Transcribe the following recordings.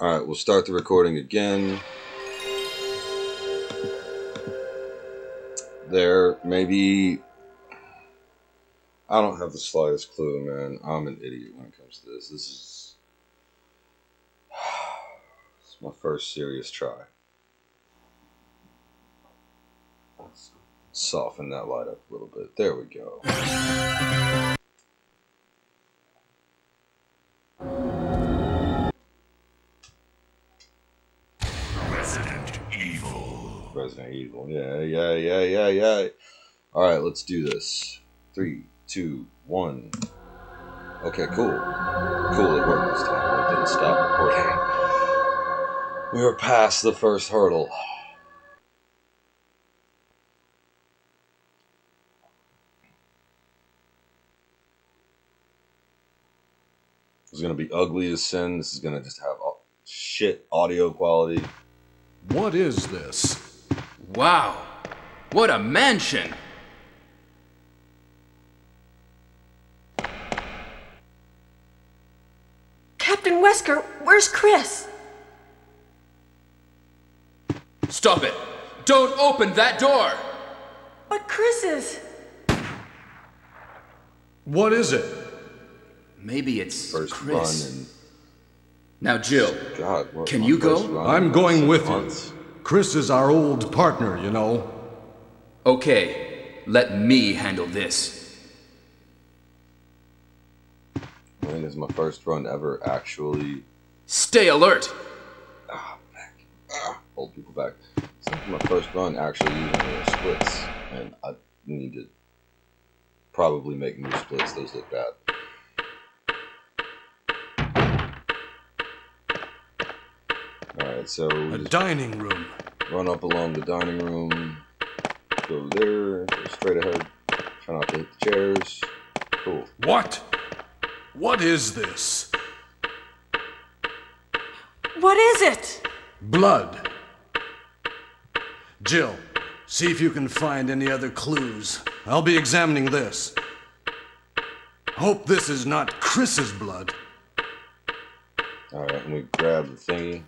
Alright, we'll start the recording again. There, maybe... I don't have the slightest clue, man. I'm an idiot when it comes to this. This is my first serious try. Let's soften that light up a little bit. There we go. Resident Evil. Yeah. Alright, let's do this. 3, 2, 1. Okay, cool. Cool, it worked this time. It didn't stop recording. We were past the first hurdle. It's gonna be ugly as sin. This is gonna just have shit audio quality. What is this? Wow, what a mansion! Captain Wesker, where's Chris? Stop it! Don't open that door! But Chris is... What is it? Maybe it's First Chris. run and... Now, Jill, God, can you go? I'm going with months. you. Chris is our old partner, you know. Okay, let me handle this. I think it's my first run ever actually... Stay alert! Hold people back. It's like my first run actually using the splits, and I need to probably make new splits. Those look bad. Alright, so A dining room. run up along the dining room, go there, go straight ahead, try not to hit the chairs. Cool. What? What is this? What is it? Blood. Jill, see if you can find any other clues. I'll be examining this. Hope this is not Chris's blood. Alright, and we grab the thingy.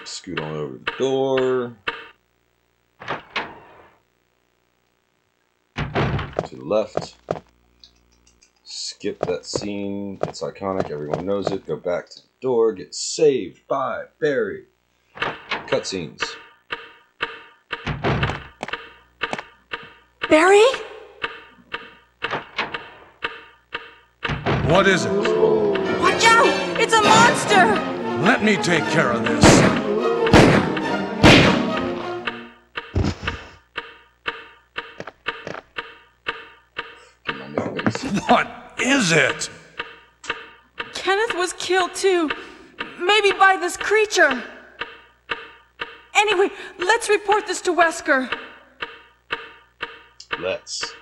Scoot on over to the door. To the left. Skip that scene. It's iconic. Everyone knows it. Go back to the door. Get saved by Barry. Cutscenes. Barry? What is it? Watch out! It's a monster! Let me take care of this. Get my new base. What is it? Kenneth was killed too. Maybe by this creature. Anyway, let's report this to Wesker. Let's.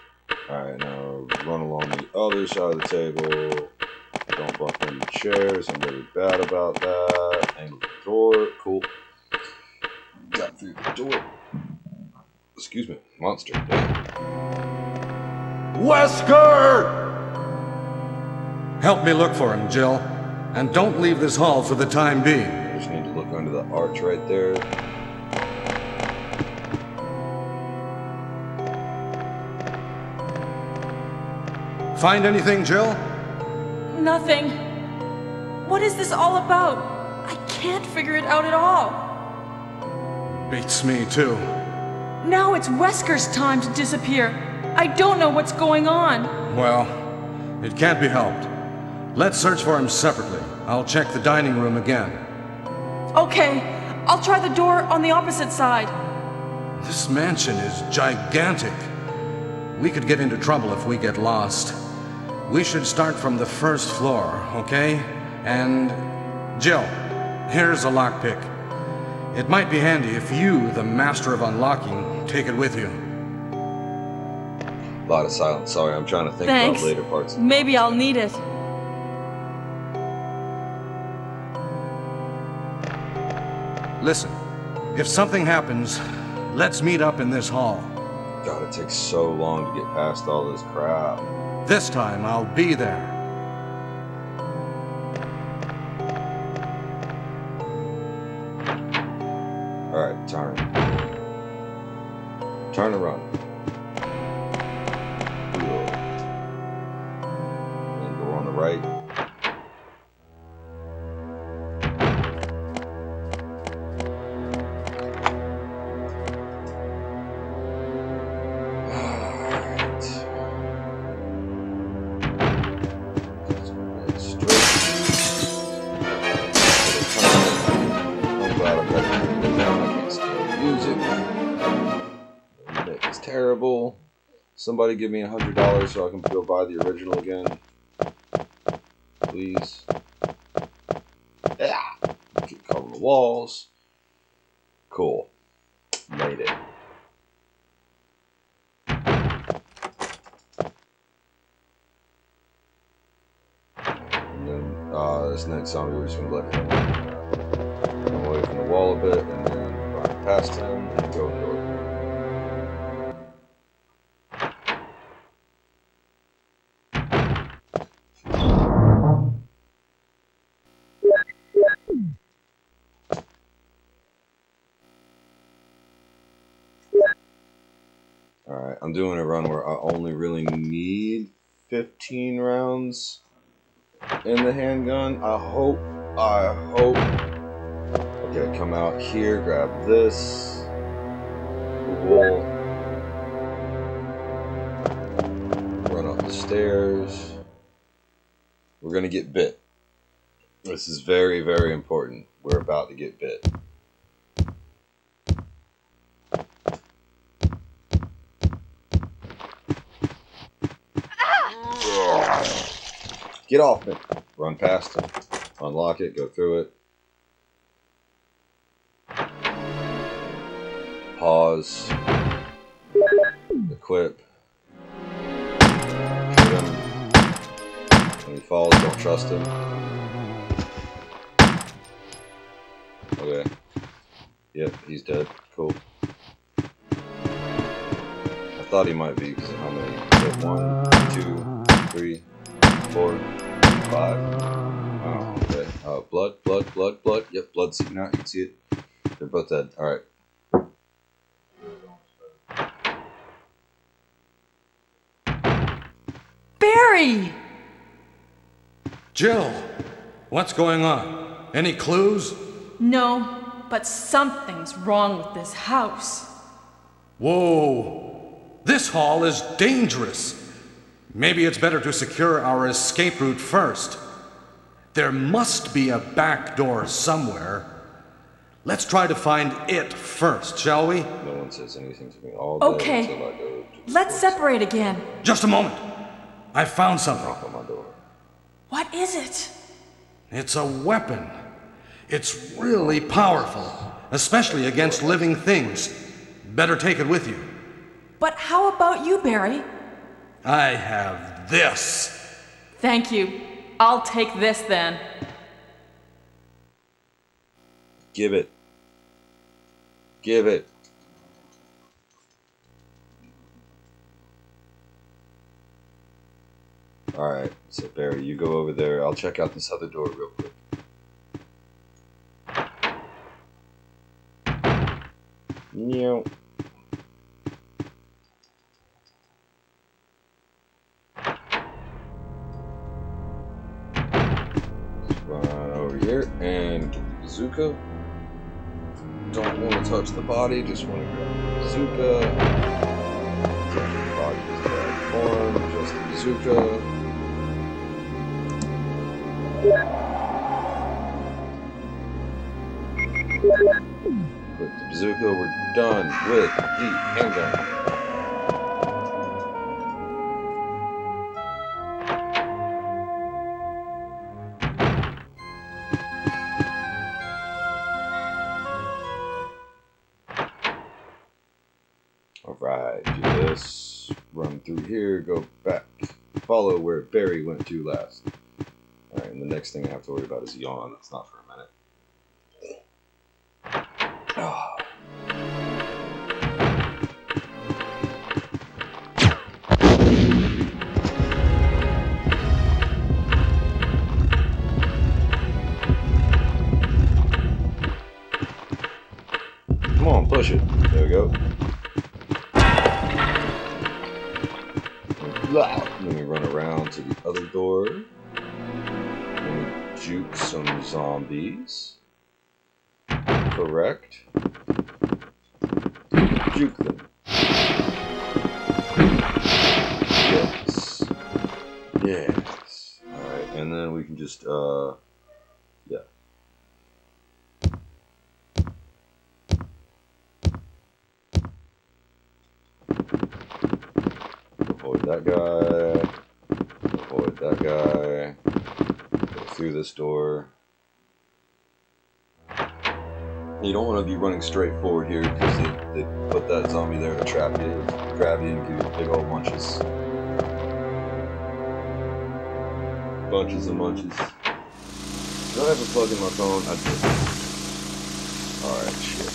Alright, now run along the other side of the table. Don't bump into chairs. I'm really bad about that. Angle the door. Cool. Got through the door. Excuse me. Monster. Damn. Wesker! Help me look for him, Jill. And don't leave this hall for the time being. Just need to look under the arch right there. Find anything, Jill? Nothing. What is this all about? I can't figure it out at all. Beats me, too. Now it's Wesker's time to disappear. I don't know what's going on. Well, it can't be helped. Let's search for him separately. I'll check the dining room again. Okay, I'll try the door on the opposite side. This mansion is gigantic. We could get into trouble if we get lost. We should start from the first floor, okay? And... Jill, here's a lockpick. It might be handy if you, the master of unlocking, take it with you. A lot of silence. Sorry, I'm trying to think Thanks. about later parts. Maybe I'll need it. Listen, if something happens, let's meet up in this hall. God, it takes so long to get past all this crap. This time I'll be there. Alright, turn. Turn and run. Wheel. And go on the right. Terrible. Somebody give me $100 so I can go buy the original again. Please. Yeah. Keep covering the walls. Cool. Made it. And then this next zombie we're just gonna let him come away from the wall a bit and then run past him and go into it. Alright, I'm doing a run where I only really need 15 rounds in the handgun. I hope. Okay, come out here, grab this. Cool. Run up the stairs. We're gonna get bit. This is very, very important. We're about to get bit. Get off me. Run past him. Unlock it. Go through it. Pause. Equip. Shoot him. When he falls, don't trust him. Okay. Yep, he's dead. Cool. I thought he might be because of how many. 1, 2, 3, 4, 5. Oh, okay. Blood. Yep, blood seeping out. You can see it. They're both dead. Alright. Barry! Jill, what's going on? Any clues? No, but something's wrong with this house. Whoa! This hall is dangerous. Maybe it's better to secure our escape route first. There must be a back door somewhere. Let's try to find it first, shall we? No one says anything to me all day Okay. until I go to the Let's sports separate again. Just a moment. I found something. knock on my door. What is it? It's a weapon. It's really powerful, especially against living things. Better take it with you. But how about you, Barry? I have this. Thank you. I'll take this then. Give it. Give it. Alright, so Barry, you go over there. I'll check out this other door real quick. Meow. Run over here and get the bazooka. Don't want to touch the body, just want to grab the bazooka. The body is bad form, just the bazooka. With the bazooka, we're done with the handgun. Alright, do this, run through here, go back, follow where Barry went to last. Alright, and the next thing I have to worry about is yawn. That's not for a minute. Oh. And then we run around to the other door. And we juke some zombies. Correct. Juke them. Yes. Yes. Alright, and then we can just, yeah. Avoid that guy. Avoid that guy. Go through this door. You don't want to be running straight forward here because they put that zombie there to trap you, grab you, and give you big old munches. Bunches and munches. Do I have a plug in my phone? I do. Alright, shit.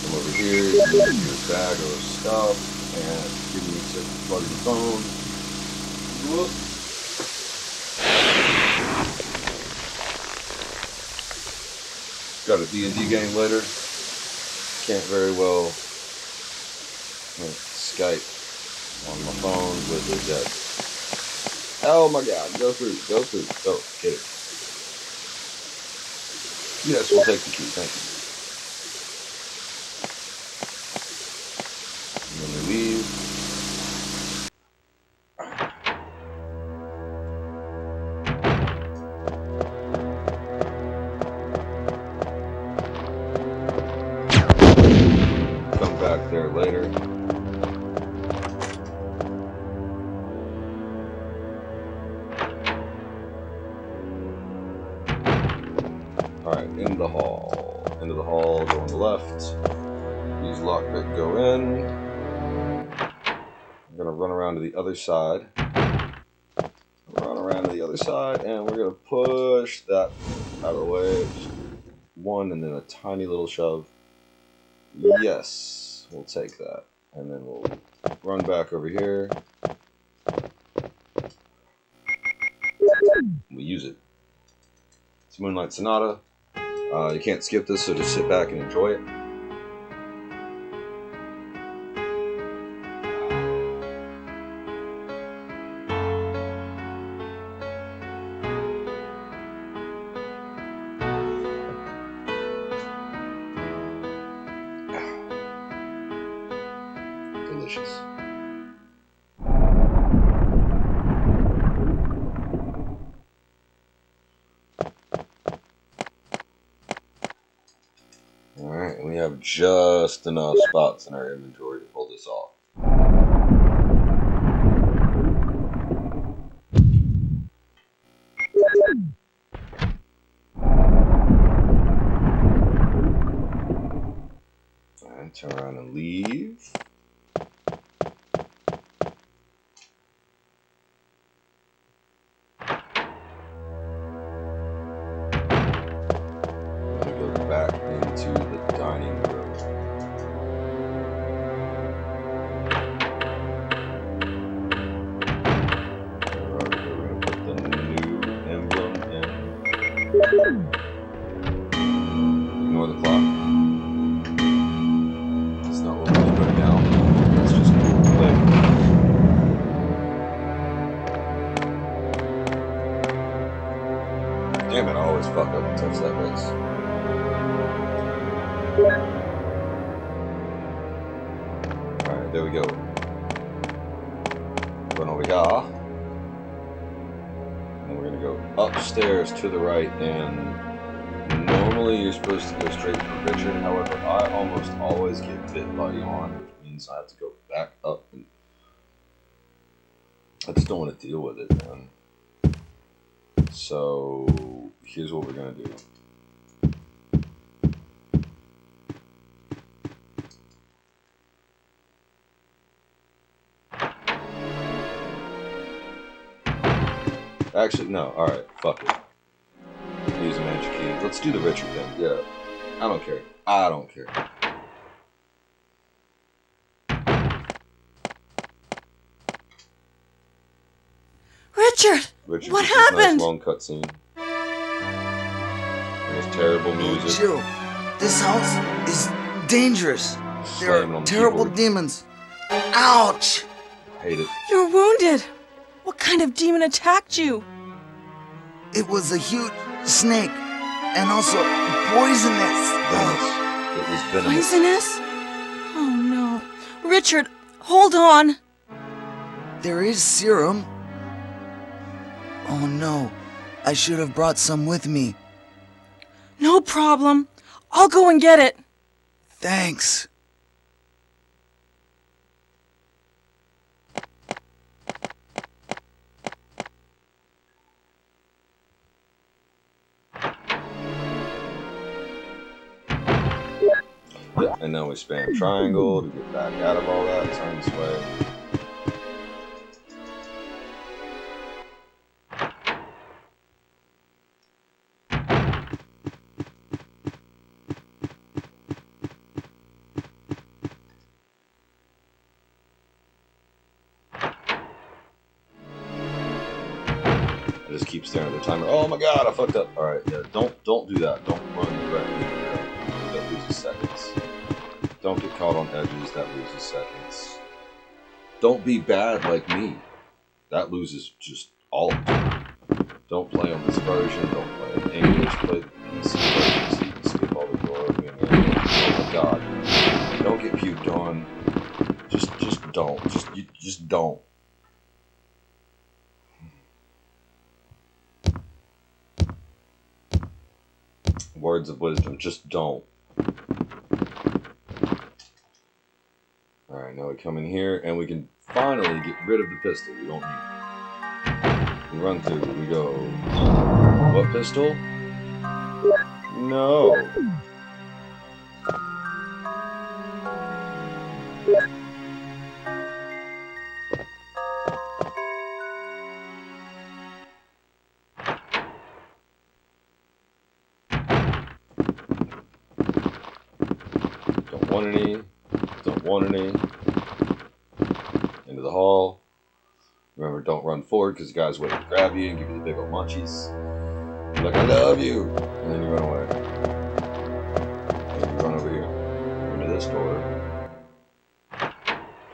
Come over here, give me your bag of stuff, and give me a plug in the phone. Whoop. Got a D&D game later. Can't very well Skype on my phone with it dead. Oh my god, go through, go through. Oh, get it. Yes, we'll take the key, thank you. And then we leave. There later. Alright, into the hall. Into the hall, go on the left. Use lockpick, go in. I'm gonna run around to the other side. Run around to the other side, and we're gonna push that out of the way. Just one, and then a tiny little shove. Yes. We'll take that, and then we'll run back over here. We use it. It's Moonlight Sonata. You can't skip this, so just sit back and enjoy it. Delicious. Alright, we have just enough spots in our inventory to pull this off. Alright, turn around and leave. Back into the dining room. We're going to put the new emblem in. Ignore the clock. It's not what we need right now. Let's just go away. Damn it, I always fuck up and touch that base. Alright, there we go. Run over here. And we're going to go upstairs to the right, and normally you're supposed to go straight for Richard. However, I almost always get bit by Yawn, which means I have to go back up, and I just don't want to deal with it, man. So, here's what we're going to do. Actually, no. Alright, fuck it. Use a magic key. Let's do the Richard thing. Yeah. I don't care. I don't care. Richard! What happened? Nice long cutscene. There's terrible music. Jill, this house is dangerous. There are terrible demons. Ouch! I hate it. You're wounded. What kind of demon attacked you? It was a huge snake, and also poisonous. Venomous. It was venomous. Poisonous? Oh no. Richard, hold on. There is serum. Oh no, I should have brought some with me. No problem. I'll go and get it. Thanks. Yeah, and then we spam triangle to get back out of all that. Turn this way. I just keep staring at the timer. Oh my god, I fucked up. Alright, yeah, don't do that. Don't run directly. That loses seconds. Don't get caught on edges, that loses seconds. Don't be bad like me. That loses just all the time. Don't play on this version, don't play in English, play the PC version so you can skip all the dialogue. Oh my god. Don't get puked on. Just don't. Just don't. Words of wisdom, just don't. Alright, now we come in here and we can finally get rid of the pistol. We don't need it. We run through, we go. What pistol? No. Don't want any. Don't want any. Into the hall. Remember, don't run forward because the guy's waiting to grab you and give you the big old munchies. You're like, I love you! And then you run away. And you run over here. Into this door.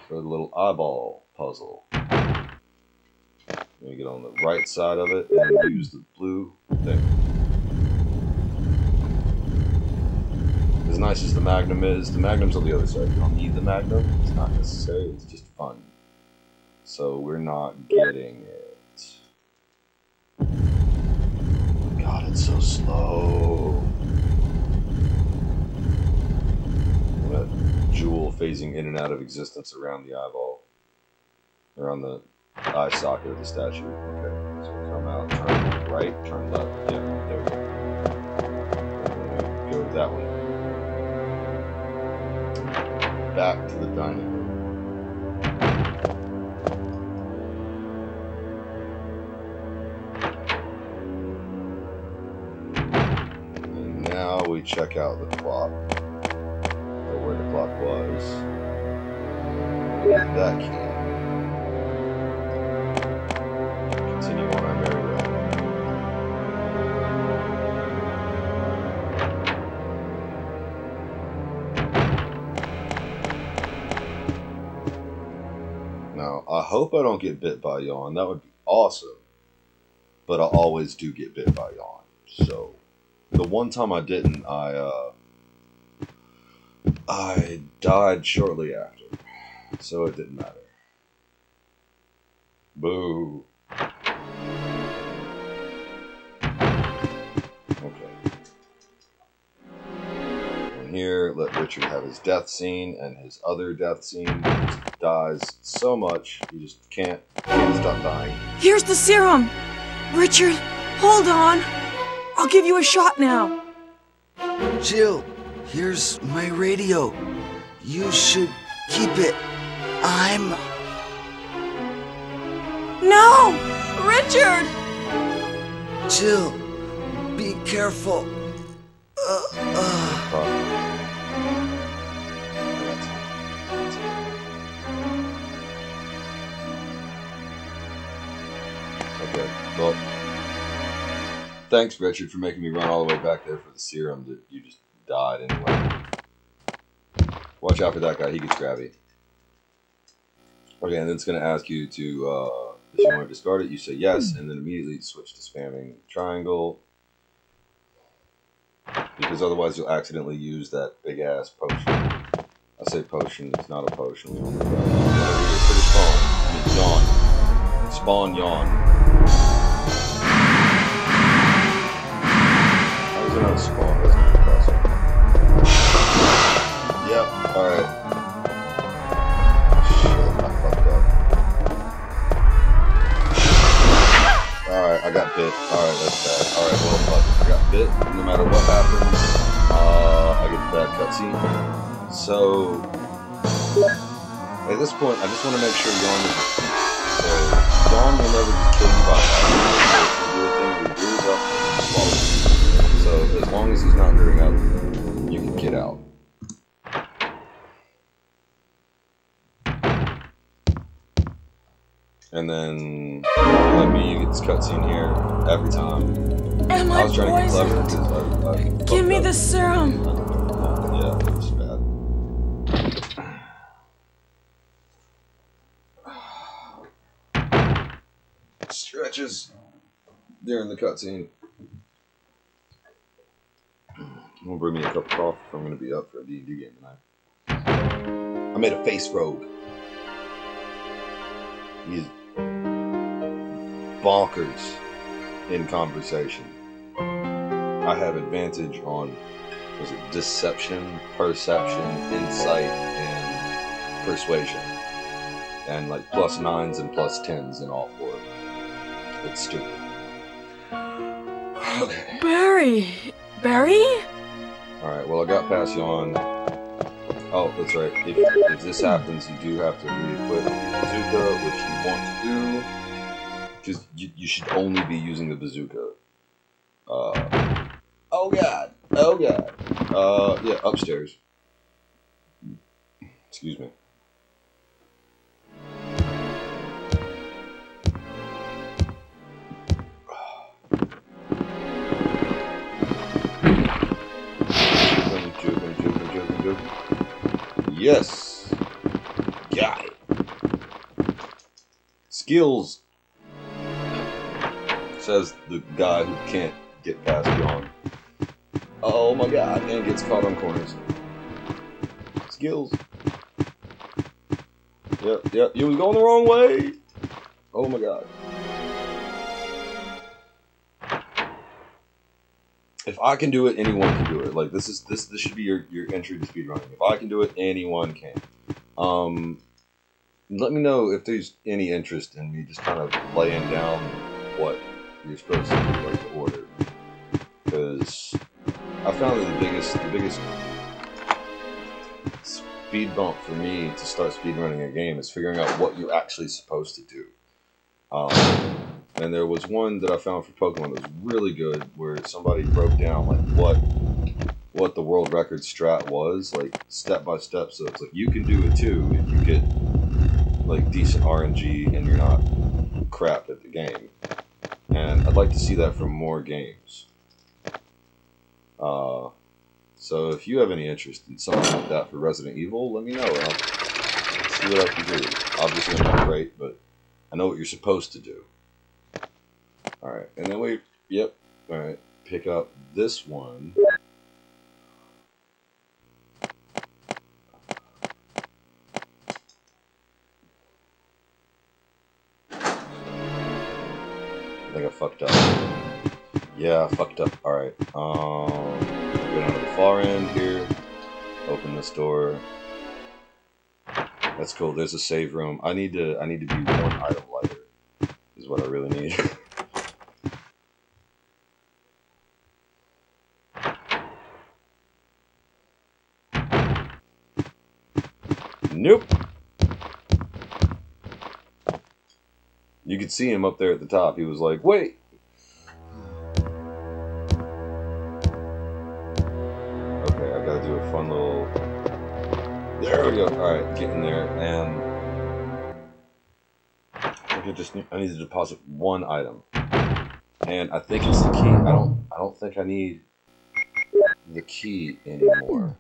For the little eyeball puzzle. And you get on the right side of it and use the blue thing. As nice as the Magnum is, the Magnum's on the other side. You don't need the Magnum. It's not necessary. It's just fun. So we're not getting it. God, it's so slow. That jewel phasing in and out of existence around the eyeball. Around the eye socket of the statue. Okay, so come out, turn right, turn left. Yeah, there we go. And then we go that way. Back to the dining room. And now we check out the clock. Or where the clock was. Get that key. Continue on our merry way. Now, I hope I don't get bit by yawn. That would be awesome. But I always do get bit by yawn. So, the one time I didn't, I died shortly after. So it didn't matter. Boo. Okay. And here, let Richard have his death scene and his other death scene. He just dies so much, he just can't stop dying. Here's the serum. Richard, hold on. I'll give you a shot now. Jill, here's my radio. You should keep it. No! Richard! Jill, be careful. Okay, well, thanks, Richard, for making me run all the way back there for the serum that you just died anyway. Watch out for that guy, he gets grabby. Okay, and then it's going to ask you to, if you want to discard it, you say yes, and then immediately switch to spamming triangle. Because otherwise you'll accidentally use that big-ass potion. I say potion, it's not a potion. Whenever you finish spawn, I mean yawn. Spawn yawn. How is it not a spawn? That's not impressive. Yep, alright. Alright, I got bit. Alright, that's bad. Alright, well, fuck. I got bit. No matter what happens, I get the bad cutscene. So, at this point, I just want to make sure Yawn is so, Yawn will never just kill you by accident. He'll do a thing, he breathes up, and swallows you. So, as long as he's not hurting up, you can get out. And then let me get this cutscene here every time. Am I was trying to get clever poisoned? because I Give me up. the serum. Yeah, it's bad. Stretches during the cutscene. I'm gonna bring me a cup of coffee if I'm gonna be up for a D&D game tonight. I made a face rogue. He's bonkers in conversation. I have advantage on, was it deception, perception, insight, and persuasion. And like +9s and +10s in all 4. It's stupid. Okay. Barry? Alright, well I got past Yawn. Oh, that's right. If this happens, you do have to re-equip your bazooka, which you want to do. Because you should only be using the bazooka. Oh god. Oh god. Yeah, upstairs. Excuse me. Joking. Yes. Got it. Skills. Says the guy who can't get past Yawn. Oh my god, and gets caught on corners. Skills. Yep, you was going the wrong way. Oh my god. If I can do it, anyone can do it. Like this should be your entry to speedrunning. If I can do it, anyone can. Let me know if there's any interest in me just kind of laying down what you're supposed to do, like the order. Because I found that the biggest speed bump for me to start speedrunning a game is figuring out what you're actually supposed to do. And there was one that I found for Pokemon that was really good, where somebody broke down like what the world record strat was, like step by step. So it's like you can do it too if you get like decent RNG and you're not crap at the game. And I'd like to see that from more games. So if you have any interest in something like that for Resident Evil, let me know. I'll see what I can do. Obviously I'm not great, but I know what you're supposed to do. Alright, and then alright, pick up this one. I think I fucked up. Yeah, I fucked up. Alright, go down to the far end here, open this door. That's cool, there's a save room. I need to be 1 item lighter, is what I really need. Nope. You could see him up there at the top. He was like, wait. Okay, I gotta do a fun little... There we go. Alright, get in there. And I need to deposit 1 item. And I think it's the key. I don't think I need the key anymore.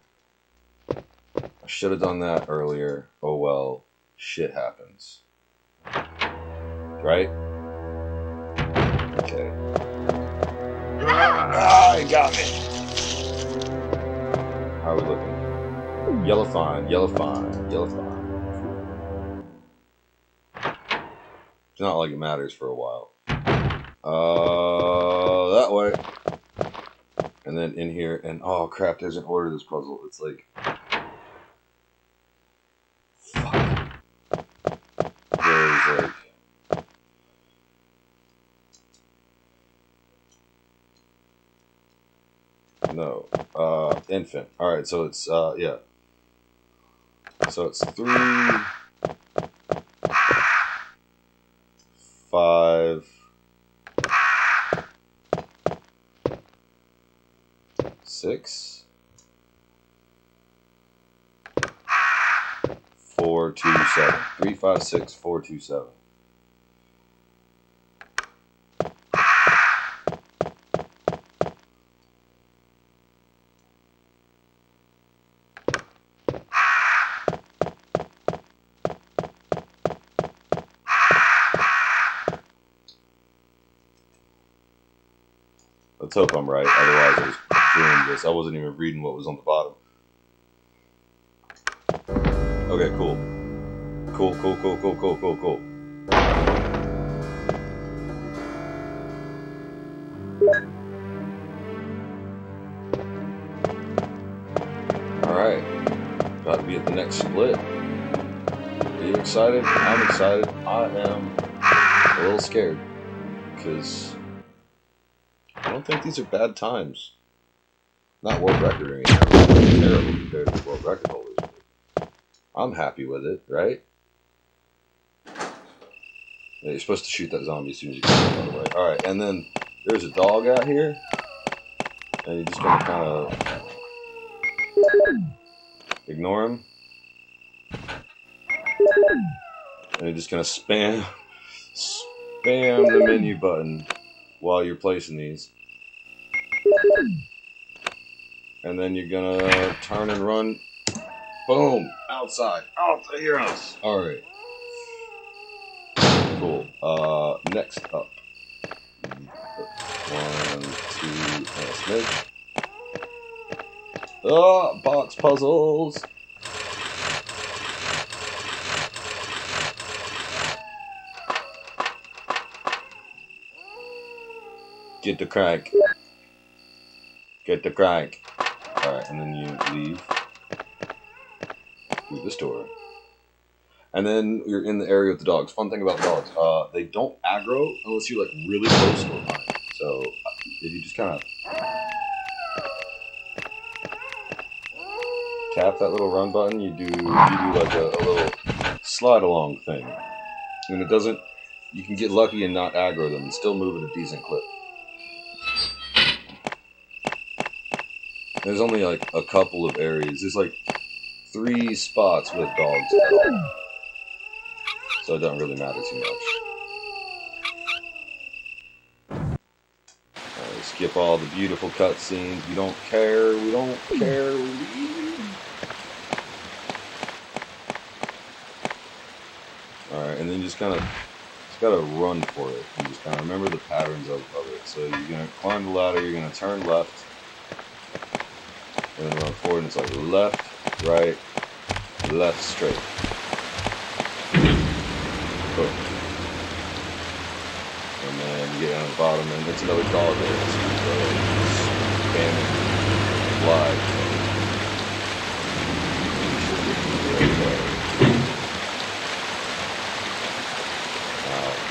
I should have done that earlier. Oh well. shit happens. Right? Okay. Ah, he got me! How are we looking? Yellow fine, yellow fine, yellow fine. It's not like it matters for a while. That way. And then in here, and oh crap, there's an order to this puzzle. It's like... Fuck. There's like... No. Infant. Alright, so it's, yeah. So it's 3, 5, 6, 4, 2, 7. 3, 5, 6, 4, 2, 7. Let's hope I'm right, otherwise I was doing this. I wasn't even reading what was on the bottom. Okay, cool. Cool. Alright. About to be at the next split. Are you excited? I'm excited. I am a little scared. Because... I don't think these are bad times. Not world record or anything. It's terrible compared to the world record holders. I'm happy with it, right? Yeah, you're supposed to shoot that zombie as soon as you get out of the way. Alright, and then there's a dog out here. And you're just gonna kind of ignore him. And you're just gonna spam the menu button while you're placing these. And then you're gonna turn and run. Boom! Outside. Out to your house. Alright. Cool. Next up. 1, 2, and a smidge. Oh, box puzzles! Get the crank. Get the crank. Alright, and then you leave through this door. And then you're in the area with the dogs. Fun thing about dogs, they don't aggro unless you're like really close to them. So if you just kind of tap that little run button, you do like a little slide along thing. And it doesn't, you can get lucky and not aggro them and still move at a decent clip. There's only like a couple of areas. There's like 3 spots with dogs at all. So it doesn't really matter too much. Skip all the beautiful cutscenes. We don't care. We don't care. Alright, and then you just kind of gotta run for it. You just kind of remember the patterns of it. So you're gonna climb the ladder. You're gonna turn left. And then run forward, and it's like left, right, left, straight. Boom. And then you get down to the bottom, and it's another dog there. So you go spamming live.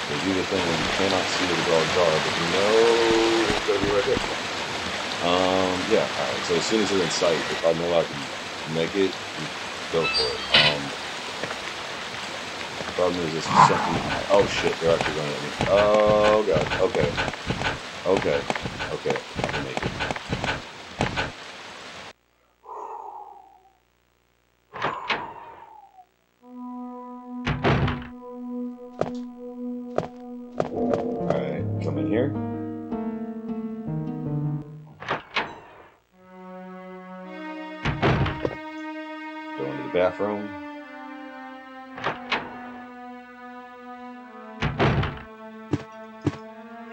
They do the thing when you cannot see where the dogs are, but you know it's gonna be right there. Yeah, alright, so as soon as they're in sight, if I know I can make it, go for it. The problem is this is something, oh shit, they're actually running at me. Oh god, okay, I can make it. Alright, come in here. Bathroom.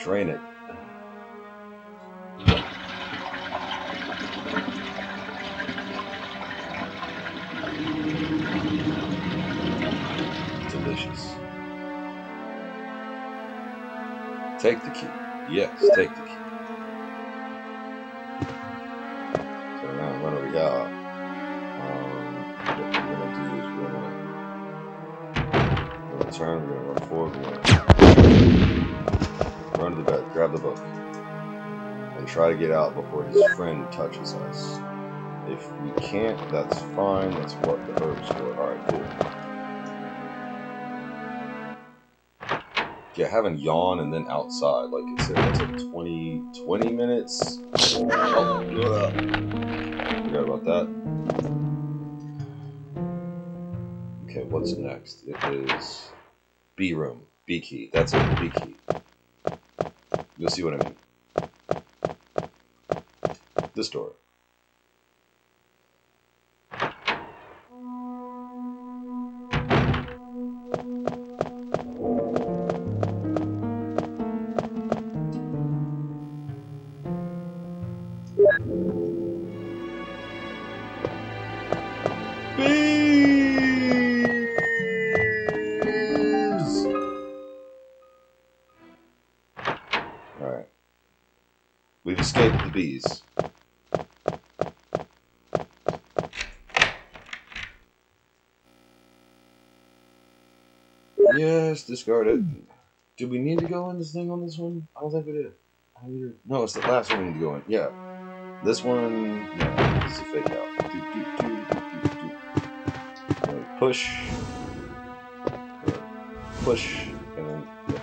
train it. Delicious. Take the key. Yes, take the key. So now what do we got? What we're gonna do is we're gonna turn, we're gonna run forward, we're gonna run to the bed, grab the book, and try to get out before his friend touches us. If we can't, that's fine. That's what the herbs for. Alright, cool. Yeah, having yawn and then outside, like it's like 20 minutes. Oh, forgot about that. Okay, what's next? It is B room, B key. That's it, B key. You'll see what I mean. This door. Alright. We've escaped the bees. Yes, discard it. Do we need to go in this thing on this one? I don't think we did. No, it's the last one we need to go in. Yeah. This one, yeah, this is a fake out. Push. Push. And then, yeah.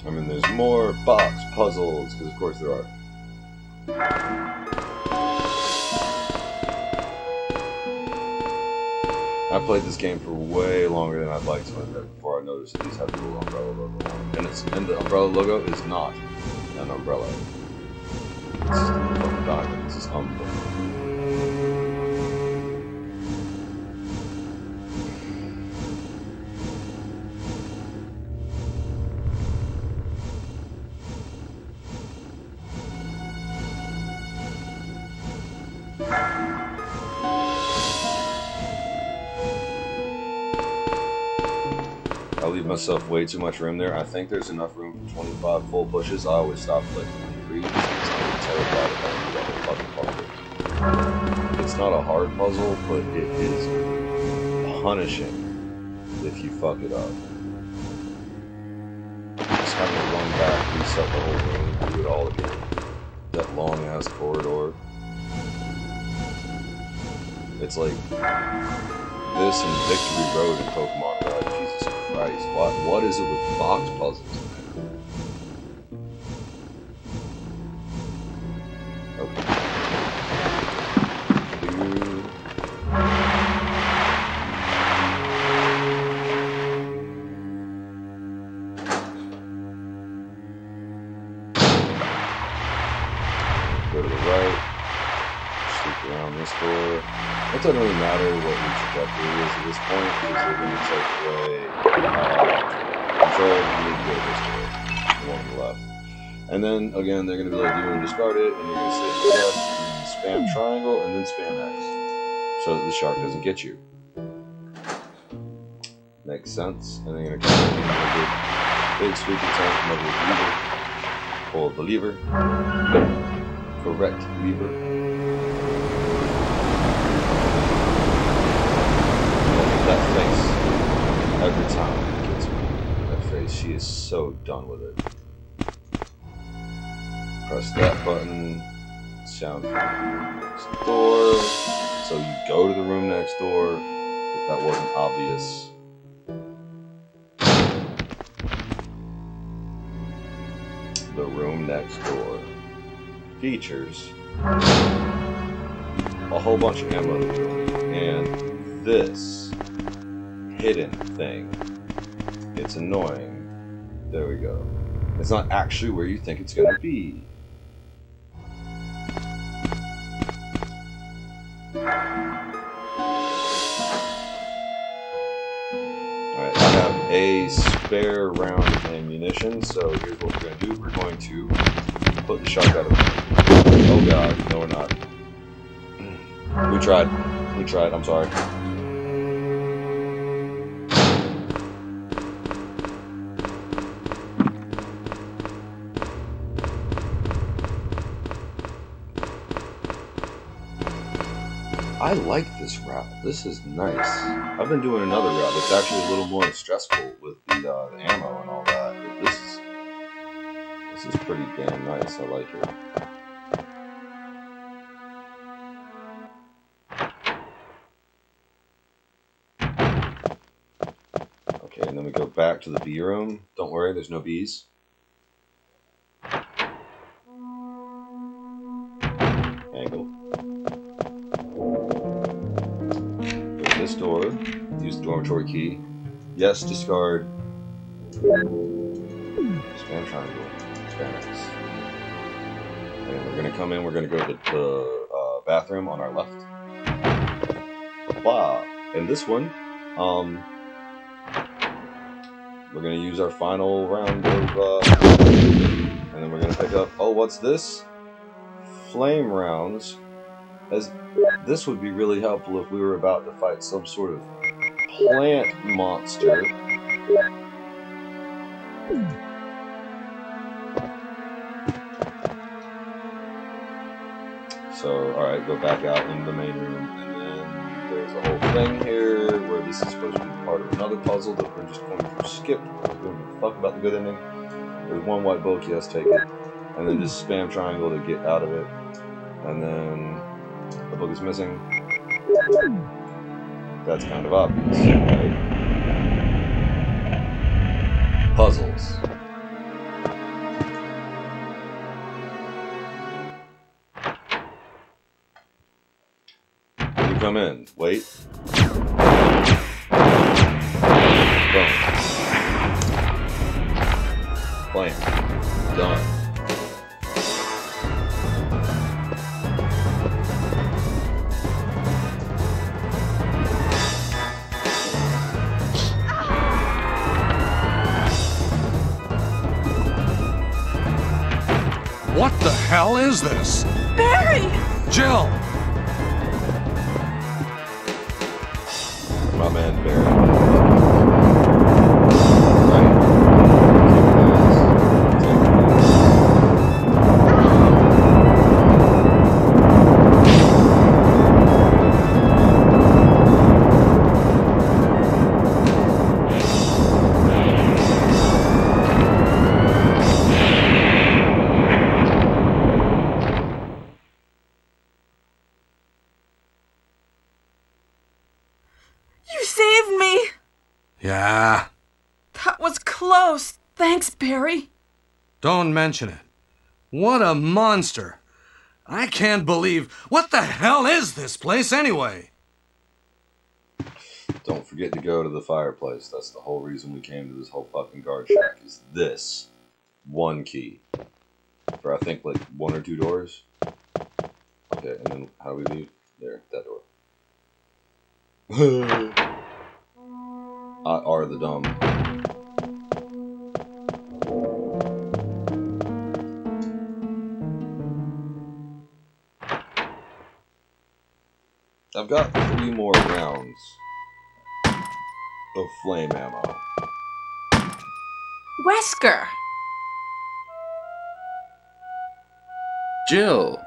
I mean, there's more box puzzles, because of course there are. I played this game for way longer than I'd like to admit before I noticed that these have the little umbrella logo on them. And the umbrella logo is not an umbrella. It's just a fucking diamond. This is unbelievable. I leave myself way too much room there. I think there's enough room for 25 full pushes. I always stop at like 23 because I'm terrified of having to do that fucking puzzle. It's not a hard puzzle, but it is punishing if you fuck it up. Just having to run back, reset the whole room, do it all again. That long ass corridor. It's like this and Victory Road in Pokemon Red. Jesus Christ, what is it with box puzzles, man? Okay. Go to the right. Sneak around this door. It doesn't really matter what your trajectory is at this point because they're going to take away control and you need to go this way, the one on the left. And then again, they're going to be like, you're going to discard it, and you're going to say yes, and spam triangle, and then spam X, so that the shark doesn't get you. Makes sense. And then you're going to come in and make a big sweeping turn from over the lever. Pull the lever. Correct lever. That face, every time it gets me. That face, she is so done with it. Press that button, sound from the room next door. So you go to the room next door, if that wasn't obvious. The room next door features a whole bunch of ammo and this hidden thing. It's annoying. There we go. It's not actually where you think it's gonna be. a spare round of ammunition, so here's what we're going to do. We're going to put the shotgun. Oh god, no we're not. We tried. I'm sorry. I like this route. This is nice. I've been doing another route that's actually a little more stressful with the ammo and all that. But this is pretty damn nice. I like it. Okay, and then we go back to the bee room. Don't worry, there's no bees. Angle. This door, use the dormitory key. Yes, discard. Spam triangle. Spam X. And we're gonna come in, we're gonna go to the bathroom on our left. Blah. And this one, we're gonna use our final round of, and then we're gonna pick up, oh, what's this? Flame rounds. As this would be really helpful if we were about to fight some sort of plant monster. So, alright, go back out in the main room, and then there's a whole thing here where this is supposed to be part of another puzzle that we're just going to skip. We don't give a fuck about the good ending. There's one white book, yes, take it. And then just spam triangle to get out of it. And then the book is missing. That's kind of obvious, right? Puzzles. When you come in, wait. Boom. Blam. Done. What the hell is this? Barry! Jill! My man Barry. Yeah. That was close. Thanks, Barry. Don't mention it. What a monster. I can't believe... What the hell is this place anyway? Don't forget to go to the fireplace. That's the whole reason we came to this whole fucking guard shack, is this one key. For I think like 1 or 2 doors. Okay, and then how do we leave? There, that door. Are the dumb. I've got 3 more rounds of flame ammo. Wesker! Jill,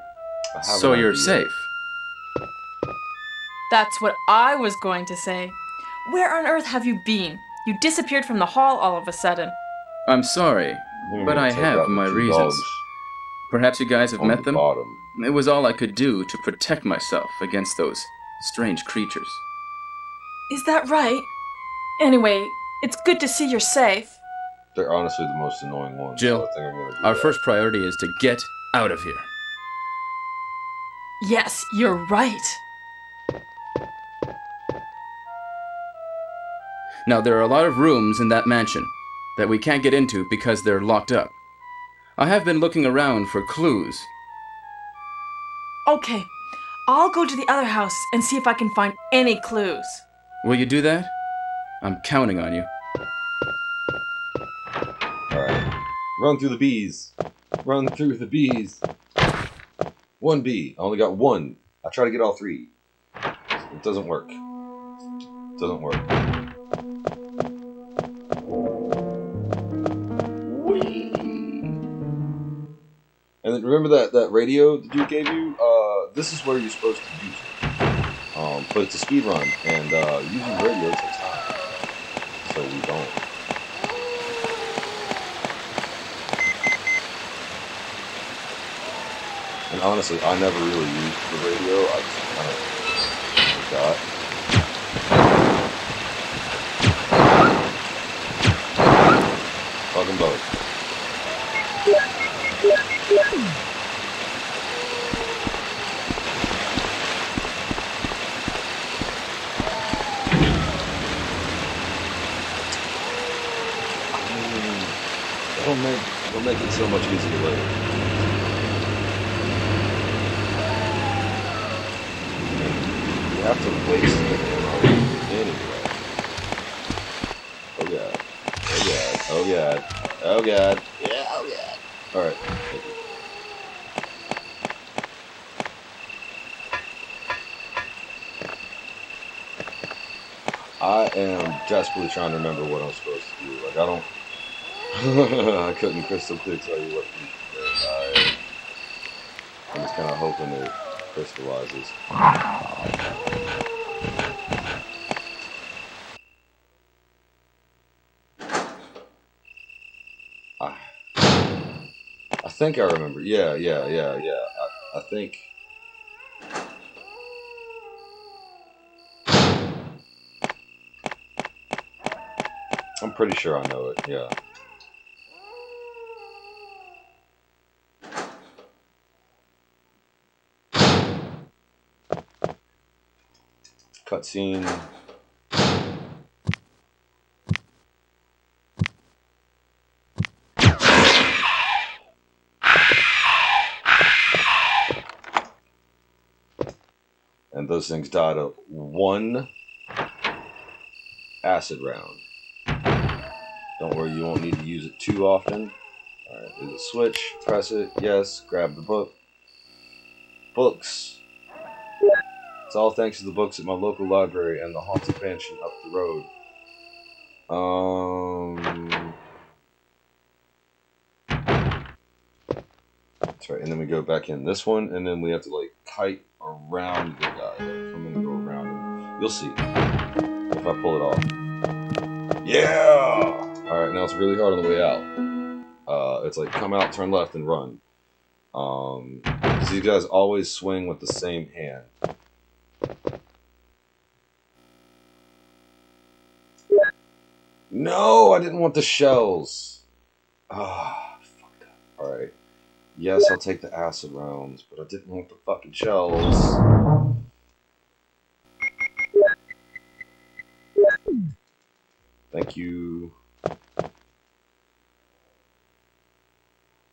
so you're safe. That's what I was going to say. Where on earth have you been? You disappeared from the hall all of a sudden. I'm sorry, but I have my reasons. Perhaps you guys have met them? It was all I could do to protect myself against those strange creatures. Is that right? Anyway, it's good to see you're safe. They're honestly the most annoying ones. Jill, so I think I'm gonna do our that. first priority is to get out of here. Yes, you're right. Now, there are a lot of rooms in that mansion that we can't get into because they're locked up. I have been looking around for clues. Okay, I'll go to the other house and see if I can find any clues. Will you do that? I'm counting on you. Run through the bees. Run through the bees. 1 bee. I only got 1. I try to get all 3. It doesn't work. It doesn't work. Whee! And then remember that radio the dude gave you? This is where you're supposed to use it. But it's a speed run, and using radio takes time. So we don't. And honestly, I never really used the radio. I just kind of forgot. Fuck them both. It'll make it so much easier later. You have to waste it anyway. Oh god. Oh god. Oh god. Oh god. Yeah, oh god. Alright. Thank you. I am desperately trying to remember what I'm supposed to do. Like, I don't... I couldn't crystal clear tell you what to do. I'm just kind of hoping it crystallizes. I think I remember. Yeah. I think... I'm pretty sure I know it, yeah. Cutscene. And those things died of 1 acid round. Don't worry, you won't need to use it too often. Alright, there's a switch. Press it. Yes. Grab the book. Books. It's all thanks to the books at my local library and the haunted mansion up the road. That's right, and then we go back in this one, and then we have to, like, kite around the guy. I'm gonna go around him. You'll see. If I pull it off. Yeah! Alright, now it's really hard on the way out. It's like, come out, turn left, and run. So these guys always swing with the same hand. No, I didn't want the shells. Ah, fucked up. Alright. Yes, I'll take the acid rounds, but I didn't want the fucking shells. Thank you.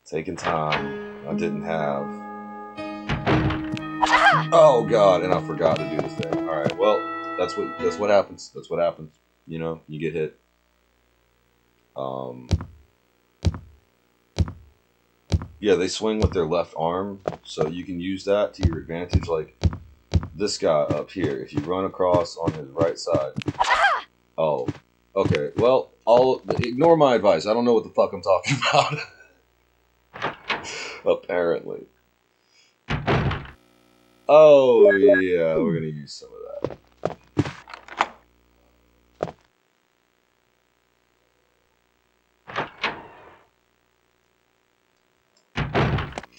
Taking time. I didn't have. Oh god, and I forgot to do this thing. Alright, well, that's what happens. That's what happens. You know, you get hit. Yeah, they swing with their left arm, so you can use that to your advantage. Like this guy up here, if you run across on his right side. Oh, okay. Well, ignore my advice. I don't know what the fuck I'm talking about. Apparently. Oh yeah, we're gonna use some of that.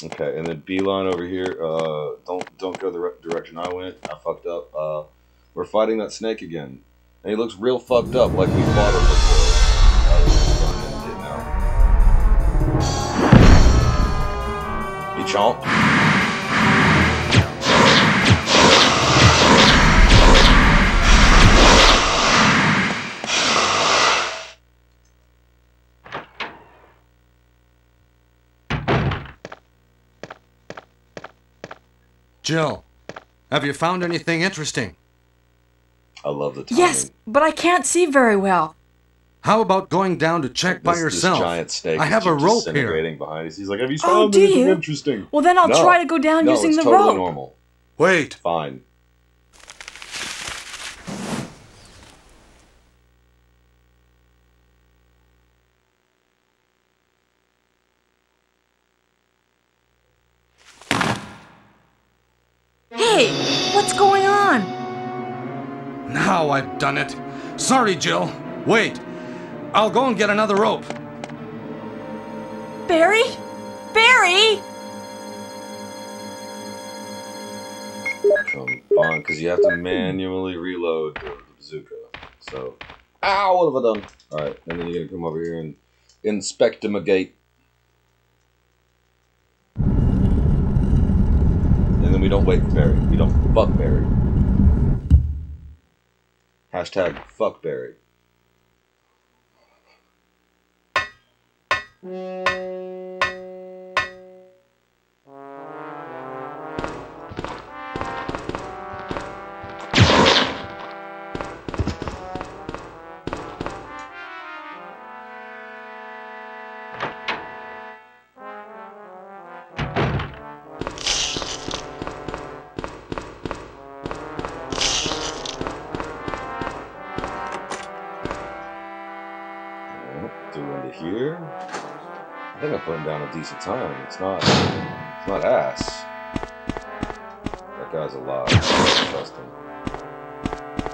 Okay, and then beeline over here. Don't go the direction I went. I fucked up. We're fighting that snake again, and he looks real fucked up, like we fought him before. He chomped. Jill, have you found anything interesting? I love the timing. Yes, but I can't see very well. How about going down to check by yourself? This giant snake I have a rope here. Behind us. He's like, have you found anything interesting? Well, then I'll try to go down using the rope. No, it's totally normal. Wait. Fine. Hey, what's going on? Now I've done it. Sorry, Jill. Wait. I'll go and get another rope. Barry? Barry? Come on, because you have to manually reload the bazooka. So, ow, what have I done? Alright, and then you're going to come over here and inspect him a gate. And then we don't wait for Barry. We don't fuck Barry. Hashtag fuck Barry. Here, I think I'm putting down a decent time. It's not ass. That guy's a lie. I don't trust him.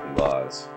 He lies.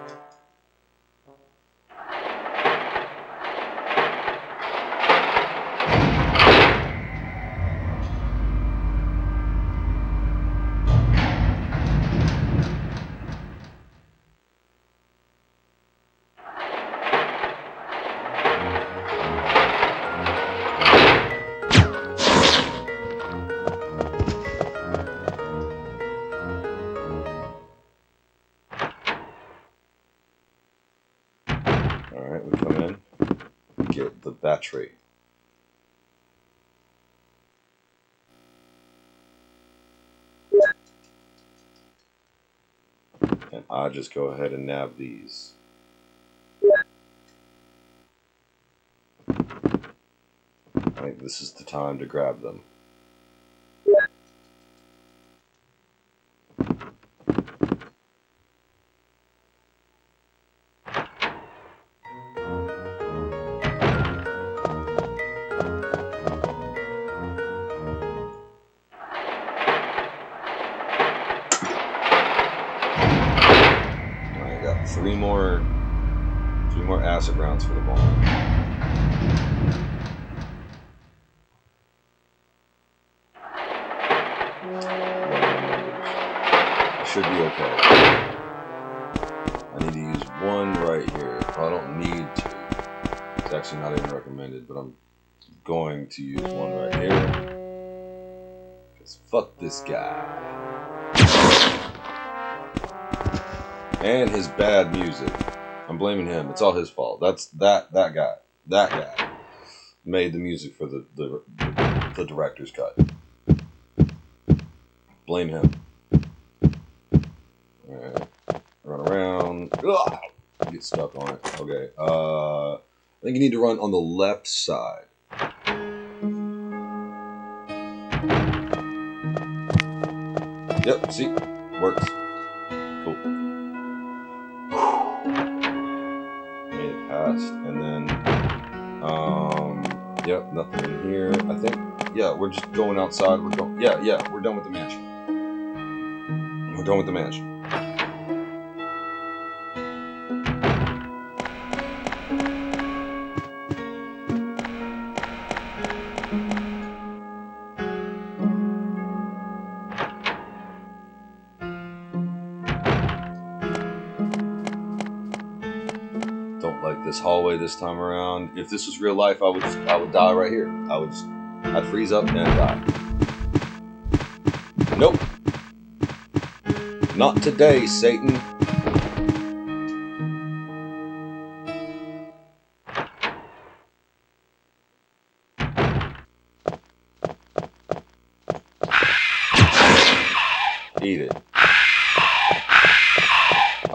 Alright, we come in, we get the battery. And I just go ahead and nab these. I think this is the time to grab them. Three more acid rounds for the ball. I should be okay. I need to use one right here. Well, I don't need to. It's actually not even recommended, but I'm going to use one right here. Because fuck this guy. And his bad music. I'm blaming him. It's all his fault. That's that guy. That guy made the music for the director's cut. Blame him. Alright. Run around. Ugh! Get stuck on it. Okay. I think you need to run on the left side. Yep, see? Works. Cool. Made it past, and then, yep, nothing in here. I think, yeah, we're just going outside. We're going, yeah, we're done with the mansion. We're done with the mansion. This hallway this time around. If this was real life, I would die right here. I'd freeze up and die. Nope. Not today, Satan. Eat it.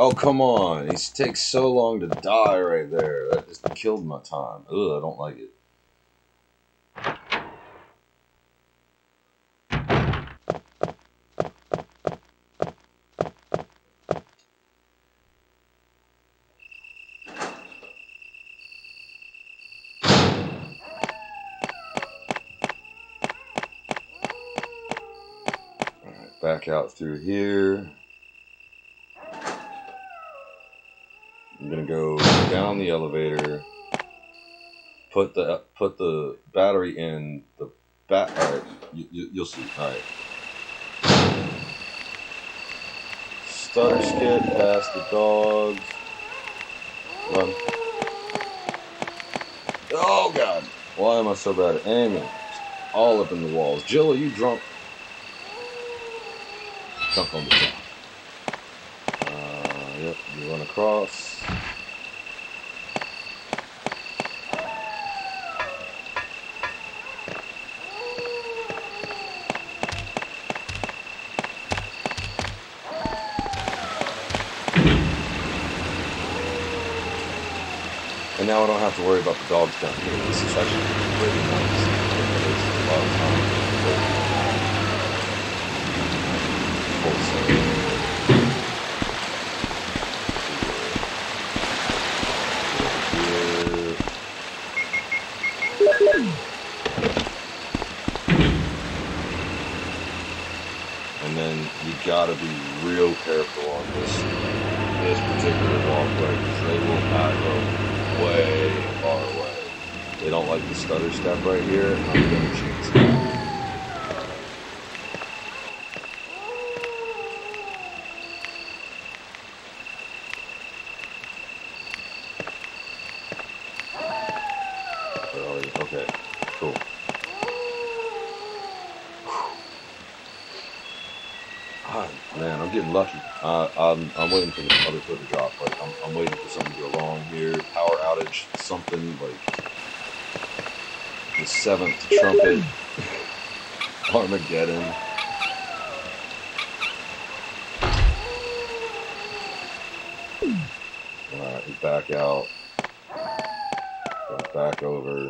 Oh, come on. He takes so long to die right there. That just killed my time. Ugh, I don't like it. Alright, back out through here. I'm gonna go down the elevator, put the battery in the back. All right, you'll see. All right, stutter skip past the dogs. Run. Oh God! Why am I so bad at aiming? All up in the walls. Jill, are you drunk? Jump on the top. Yep, you run across. And now I don't have to worry about the dogs down here. This is actually pretty nice. There's a lot of time. And then you gotta be real careful on this particular walkway because they will aggro way far away. They don't like the stutter step right here. I'm gonna chance it. Okay, cool. Ah, man, I'm getting lucky. I'm waiting for the other foot to drop. Like I'm waiting for something to go wrong here. Power outage, something like the 7th trumpet, Armageddon. All right, back out, back over.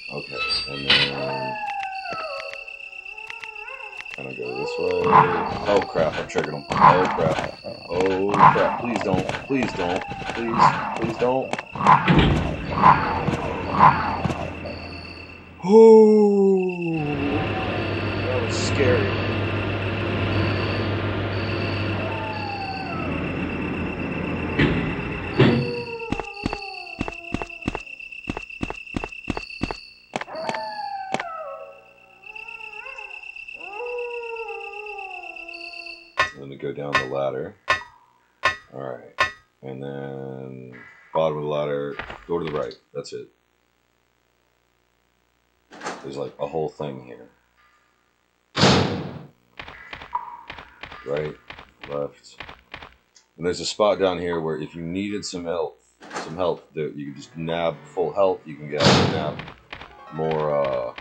Okay, and then kind of go this way. Oh crap, I triggered him. Oh crap. Oh crap. Please don't. Please don't. Please don't. Oh, that was scary. Let me go down the ladder. Alright. And then bottom of the ladder, go to the right. That's it. There's like a whole thing here. Right, left. And there's a spot down here where if you needed some help, that you can just nab full health, you can get nab more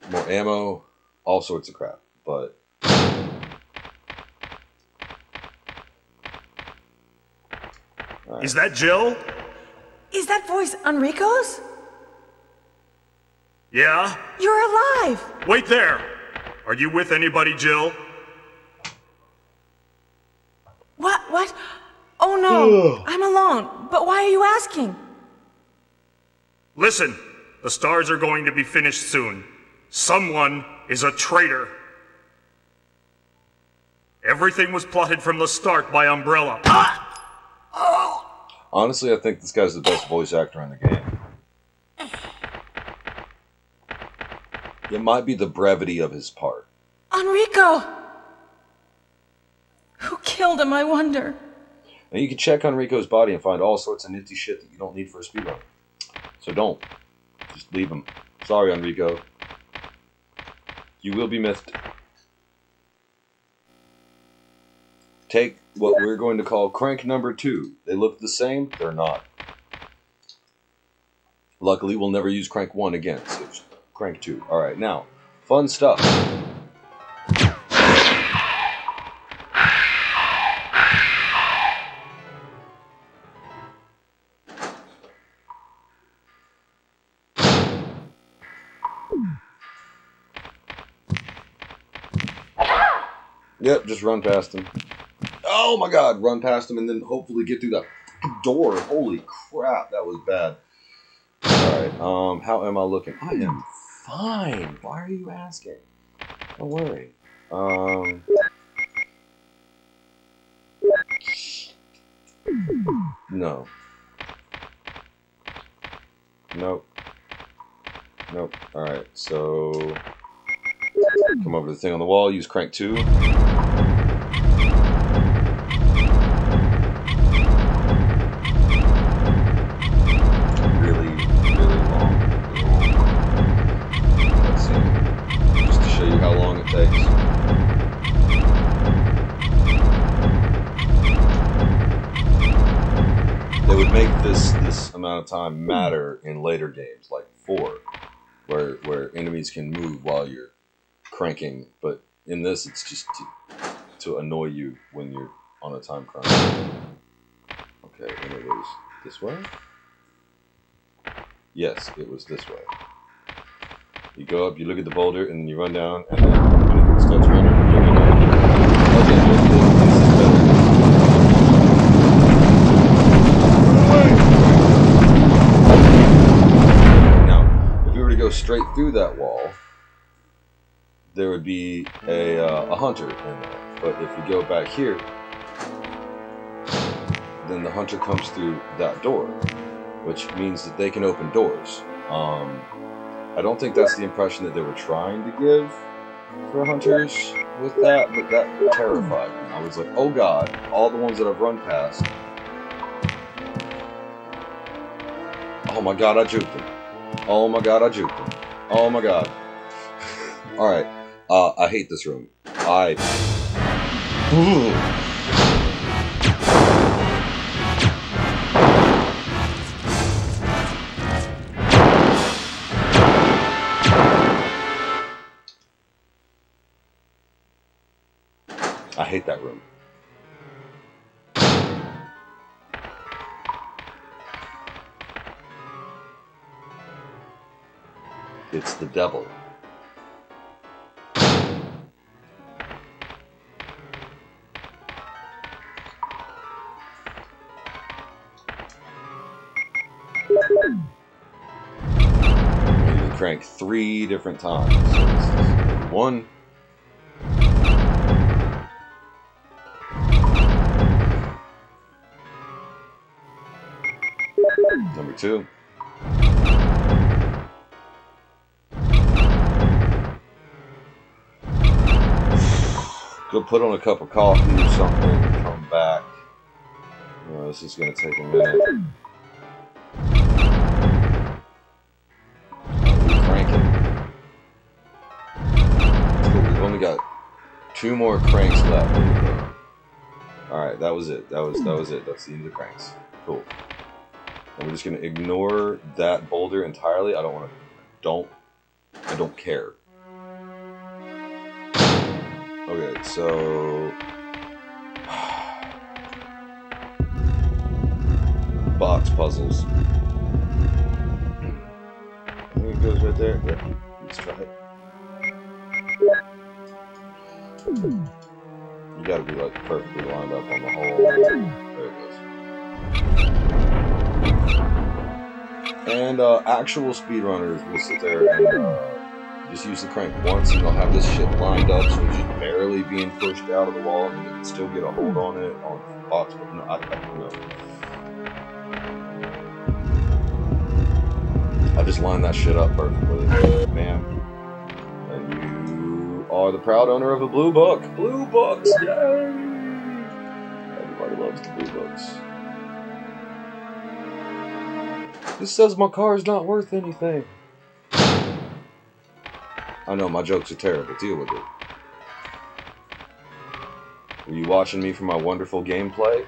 more ammo, all sorts of crap. But right. Is that Jill? Is that voice Enrico's? Yeah? You're alive! Wait there! Are you with anybody, Jill? What? Oh no, I'm alone. But why are you asking? Listen, the stars are going to be finished soon. Someone is a traitor. Everything was plotted from the start by Umbrella. Honestly, I think this guy's the best voice actor in the game. It might be the brevity of his part. Enrico! Who killed him, I wonder? Now you can check Enrico's body and find all sorts of nifty shit that you don't need for a speedrun. So don't. Just leave him. Sorry, Enrico. You will be missed. Take what we're going to call crank number 2. They look the same, they're not. Luckily, we'll never use crank 1 again, so it's crank 2. Alright, now, fun stuff. Yep, just run past him. Oh my god, run past him and then hopefully get through that door. Holy crap, that was bad. Alright, how am I looking? I am fine. Why are you asking? Don't worry. No. Nope. Nope. Alright, so come over to the thing on the wall, use crank 2. Really long. Let's see. Just to show you how long it takes. They would make this amount of time matter in later games, like 4, where enemies can move while you're cranking, but in this it's just to annoy you when you're on a time crunch. Okay, and it was this way? Yes, it was this way. You go up, you look at the boulder, and then you run down, and then when it starts running, you go down. Okay, this is better. Now, if we were to go straight through that wall, there would be a hunter in there. But if we go back here, then the hunter comes through that door, which means that they can open doors. I don't think that's the impression that they were trying to give for hunters with that, but that terrified me. I was like, oh god, all the ones that I've run past. Oh my god, I juked them. Oh my god, I juked them. Oh my god. Alright. I hate this room. I hate that room. It's the devil. Crank 3 different times. So this is number 1. Number 2. Go put on a cup of coffee or something, come back. Oh, this is going to take a minute. Got 2 more cranks left. Alright, that was it. That was it. That's the end of the cranks. Cool. And we're just gonna ignore that boulder entirely. I don't care. Okay, so box puzzles. I think it goes right there. Yep. Let's try it. You gotta be like perfectly lined up on the hole. There it goes. And actual speedrunners will sit there and just use the crank once, and they'll have this shit lined up so it's just barely being pushed out of the wall, and they can still get a hold on it on the box. But no, I don't know. I just lined that shit up perfectly, man. And you are the proud owner of a blue book. Blue books, yay! Everybody loves the blue books. This says my car is not worth anything. I know, my jokes are terrible. Deal with it. Were you watching me for my wonderful gameplay?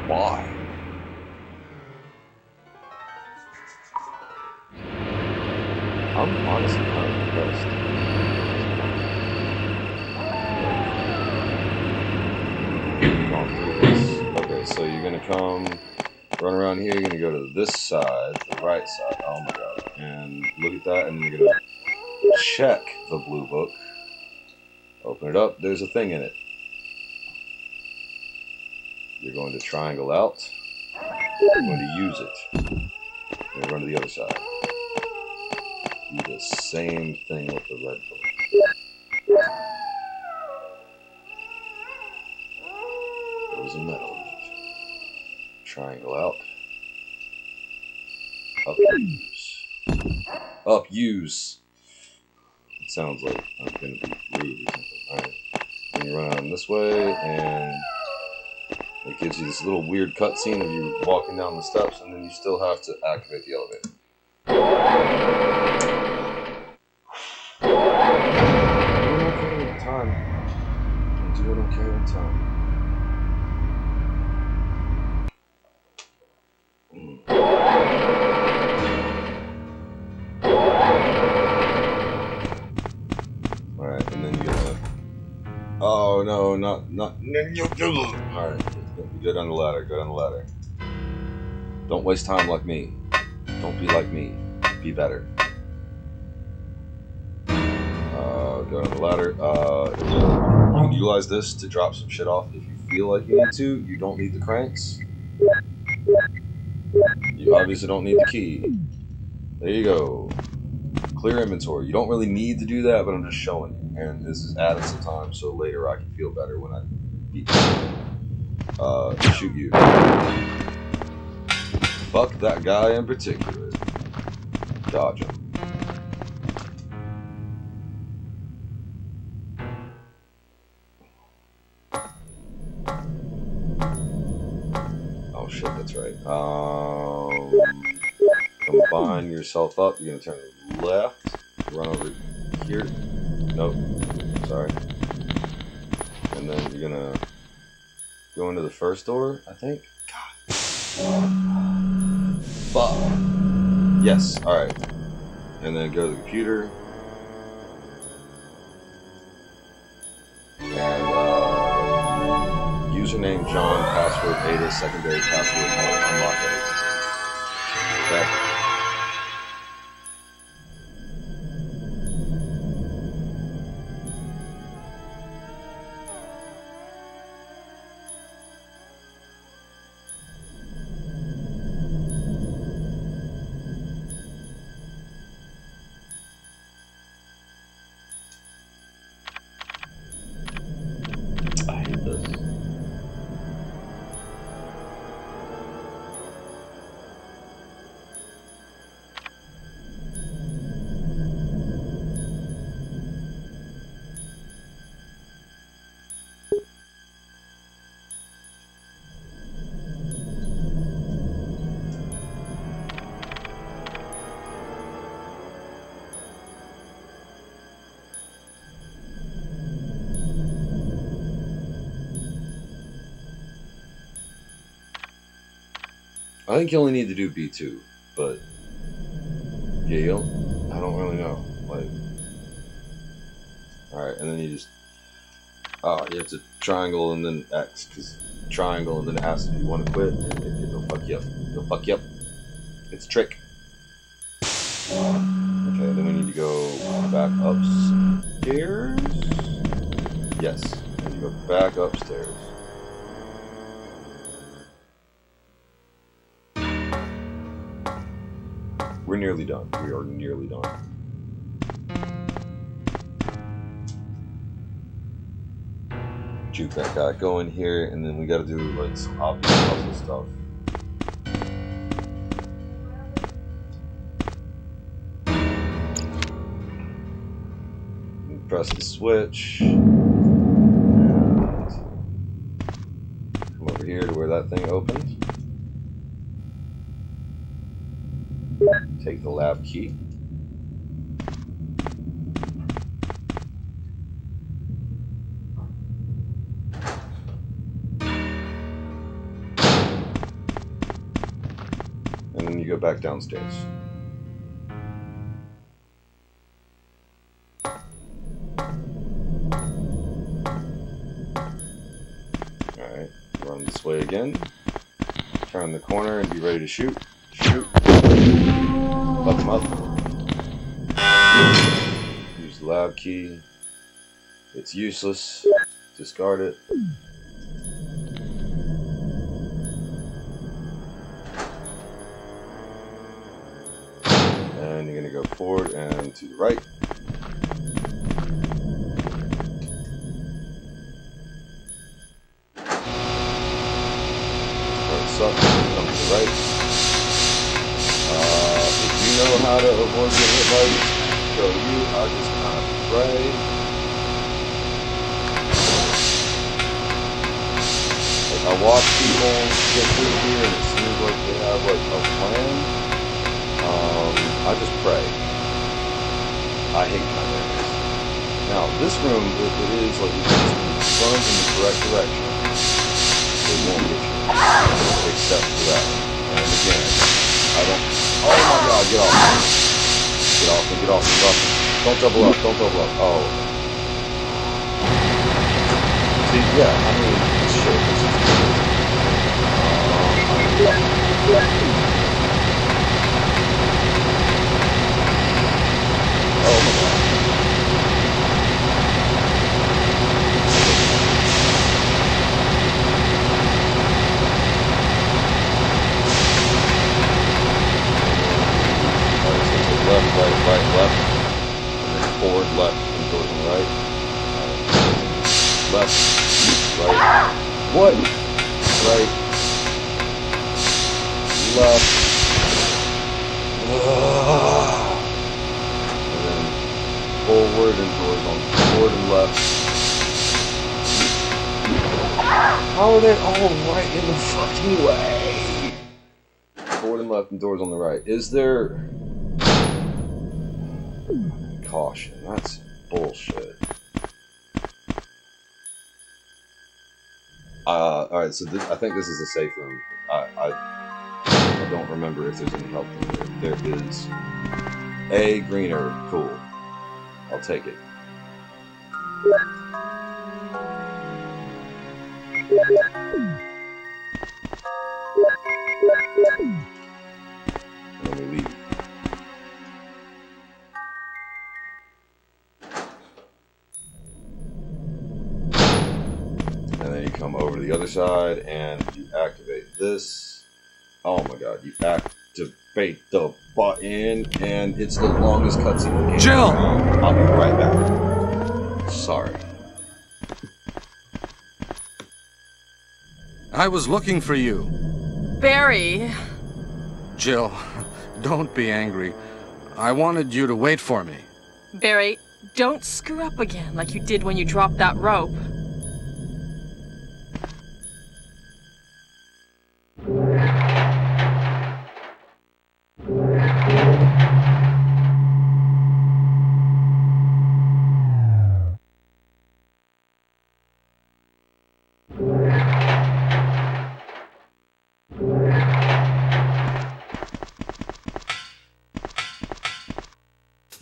Why? I'm honestly kind of impressed. Gone through this. Okay, so you're gonna come, run around here. You're gonna go to this side, the right side. Oh my god! And look at that, and you're gonna check the blue book. Open it up. There's a thing in it. You're going to triangle out. You're going to use it. You're going to run to the other side. Do the same thing with the red book. There was a medal in it. Triangle out. Up use. Up use. It sounds like I'm going to be rude or something. Alright. Then you run on this way, and it gives you this little weird cutscene of you walking down the steps, and then you still have to activate the elevator. Do what okay on time. Alright, and then you're gonna... Oh, no, not... Alright, go down the ladder, go down the ladder. Don't waste time like me. Don't be like me. Be better. Go down the ladder. You can utilize this to drop some shit off if you feel like you need to. You don't need the cranks. You obviously don't need the key. There you go. Clear inventory. You don't really need to do that, but I'm just showing you. And this is adding some time, so later I can feel better when I beat you. Shoot you. Fuck that guy in particular. Dodge him. Oh shit, that's right. Combine yourself up. You're gonna turn left, run over here. Nope, sorry. And then you're gonna go into the first door, I think. God. Fuck. Yes, alright. And then go to the computer. And username John, password Ada, secondary password unlock it. Okay. I hate this. I think you only need to do B2, but yeah, I don't really know. Like, all right, and then you just you have to triangle and then X, because triangle and then it asks if you want to quit, and it'll fuck you up. It'll fuck you up. It's a trick. Okay, then we need to go back upstairs. Yes, we need to go back upstairs. We're nearly done. We are nearly done. Juke that guy. Go in here, and then we gotta do like some obvious puzzle stuff. Press the switch. And come over here to where that thing opens. Take the lab key. And then you go back downstairs. in, turn the corner, and be ready to shoot. Shoot. Fuck them up. Use the lab key. It's useless. Discard it. And you're going to go forward and to the right. Suck, come to the right. If you know how to avoid getting hit by these, go you. I just kind of pray. Like I watch people get through here, and it seems like they have like a plan. I just pray. I hate nightmares. Now this room, it is like you just run in the correct direction. It won't get you. Except for that. And again, I don't... Oh my god, get off. Get off, get off, get off. Don't double up, don't double up. Oh. See, yeah, I mean, shit, this is oh my god. Left, right, right, left, and then forward, left, and doors on the right. Left, right, what? Right, left, and then forward and doors on forward and left. How are they all right in the fucking way? Forward and left and doors on the right. Is there... Caution, that's bullshit. Alright, so I think this is a safe room. I don't remember if there's any help in there. There is a greener. Cool. I'll take it. Let me leave. And then you come over to the other side and you activate this. Oh my god, you activate the button and it's the longest cutscene in the game. Jill! I'll be right back. Sorry. I was looking for you. Barry. Jill, don't be angry. I wanted you to wait for me. Barry, don't screw up again like you did when you dropped that rope.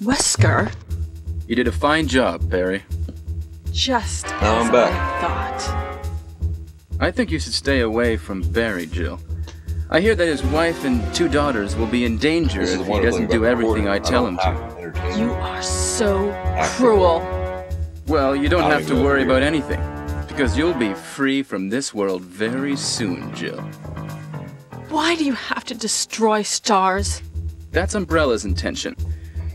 Wesker? You did a fine job, Barry. Just Now as I'm back. I thought. I think you should stay away from Barry, Jill. I hear that his wife and 2 daughters will be in danger This is if the he wonderful doesn't thing do about everything I recording. tell don't him have to. to entertain You you. are so Activate. cruel. Well, you don't I have to know worry you. about anything, because you'll be free from this world very soon, Jill. Why do you have to destroy stars? That's Umbrella's intention.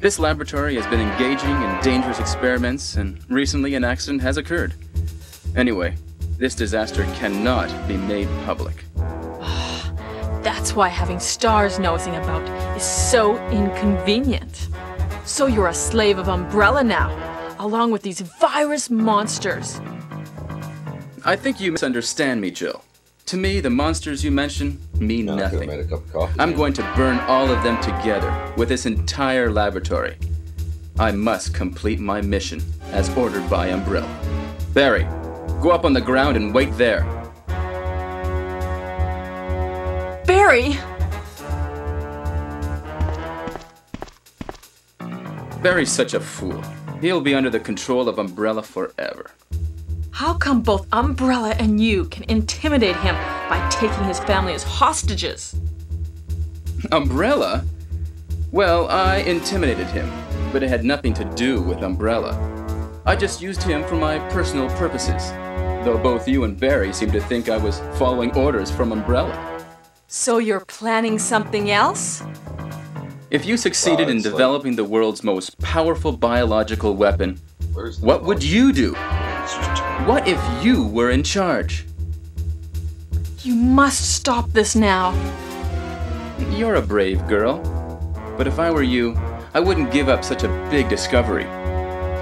This laboratory has been engaging in dangerous experiments, and recently an accident has occurred. Anyway, this disaster cannot be made public. That's why having stars nosing about is so inconvenient. So you're a slave of Umbrella now, along with these virus monsters. I think you misunderstand me, Jill. To me, the monsters you mention mean No, I could have made nothing. a cup of coffee. I'm going to burn all of them together with this entire laboratory. I must complete my mission, as ordered by Umbrella. Barry, go up on the ground and wait there. Barry! Barry's such a fool. He'll be under the control of Umbrella forever. How come both Umbrella and you can intimidate him by taking his family as hostages? Umbrella? Well, I intimidated him, but it had nothing to do with Umbrella. I just used him for my personal purposes, though both you and Barry seem to think I was following orders from Umbrella. So you're planning something else? If you succeeded in developing the world's most powerful biological weapon, what would you do? What if you were in charge? You must stop this now. You're a brave girl. But if I were you, I wouldn't give up such a big discovery.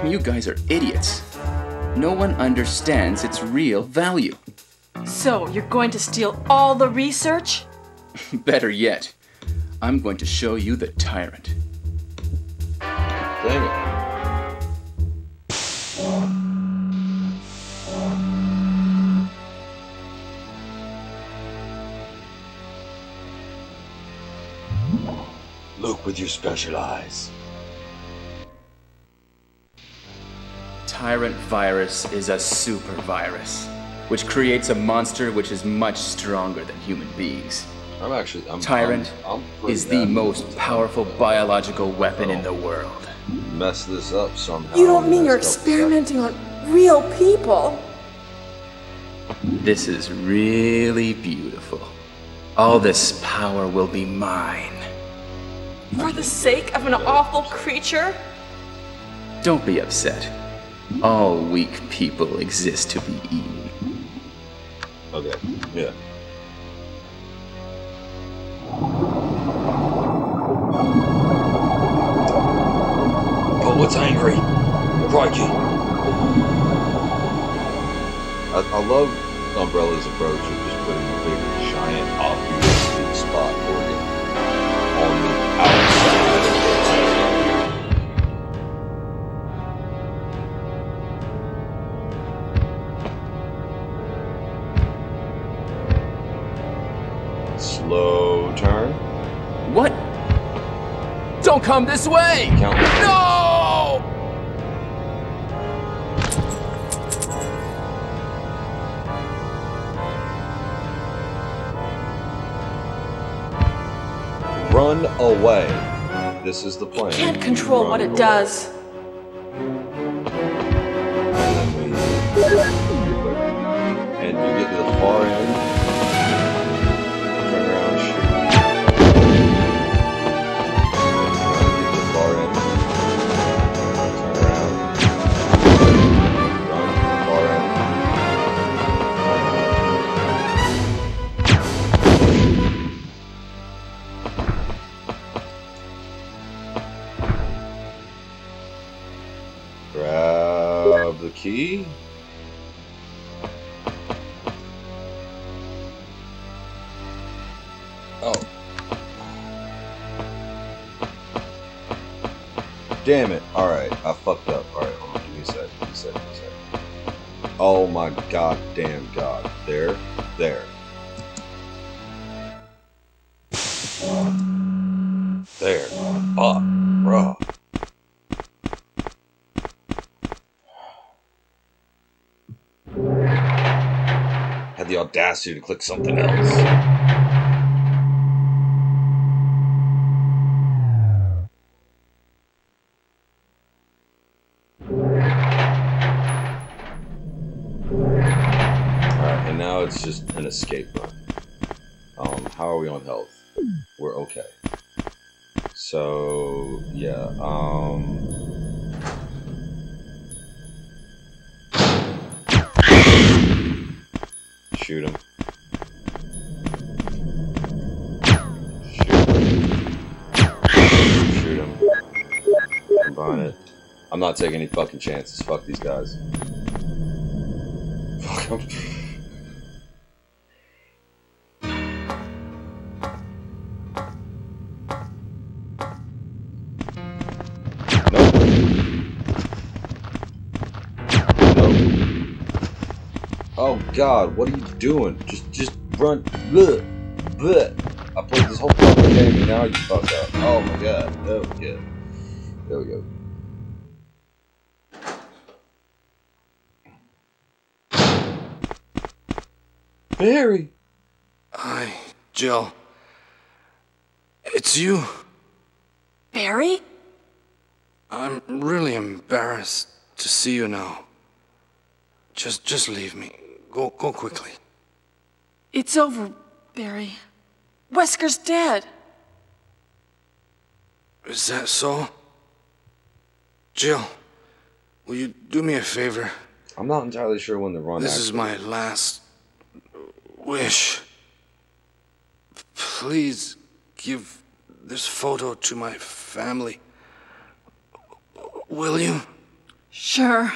You guys are idiots. No one understands its real value. So, you're going to steal all the research? Better yet, I'm going to show you the tyrant. Dang it. Look with your special eyes. Tyrant virus is a super virus, which creates a monster which is much stronger than human beings. Tyrant is the most powerful biological weapon in the world. Mess this up somehow. You don't mean you're experimenting on real people? This is really beautiful. All this power will be mine. For the sake of an awful creature? Don't be upset. All weak people exist to be eaten. Okay, yeah. Oh, it's angry. Crikey. I love Umbrella's approach of just putting a big, giant, obvious big spot organ on the outside of the planet. Slow turn. What? Don't come this way! Count. No! Run away. This is the plan. Can't control what it does. And you get to the far end. Turn around, shoot. Get to the far end. Turn around. Run to the far end. Grab the key. Oh. Damn it. Alright, I fucked up. Alright, hold on. Give me a sec. Give me a sec. Give me a sec. Oh my goddamn god. There. There. There. Fuck, bruh. Had the audacity to click something else. Alright, and now it's just an escape run. How are we on health? We're okay. So, yeah, shoot him. Shoot him. Combine it. I'm not taking any fucking chances. Fuck these guys. Fuck them. Nope. Nope. Oh God, what are you doing? Just run. Bleh. Bleh. I played this whole fucking game and now you fuck up. Oh my God. There we go. There we go. Barry! Hi, Jill. It's you. Barry? I'm really embarrassed to see you now. Just leave me. Go quickly. It's over, Barry. Wesker's dead. Is that so? Jill, will you do me a favor? I'm not entirely sure when the run This is my last wish. Please give this photo to my family. Will you? Sure.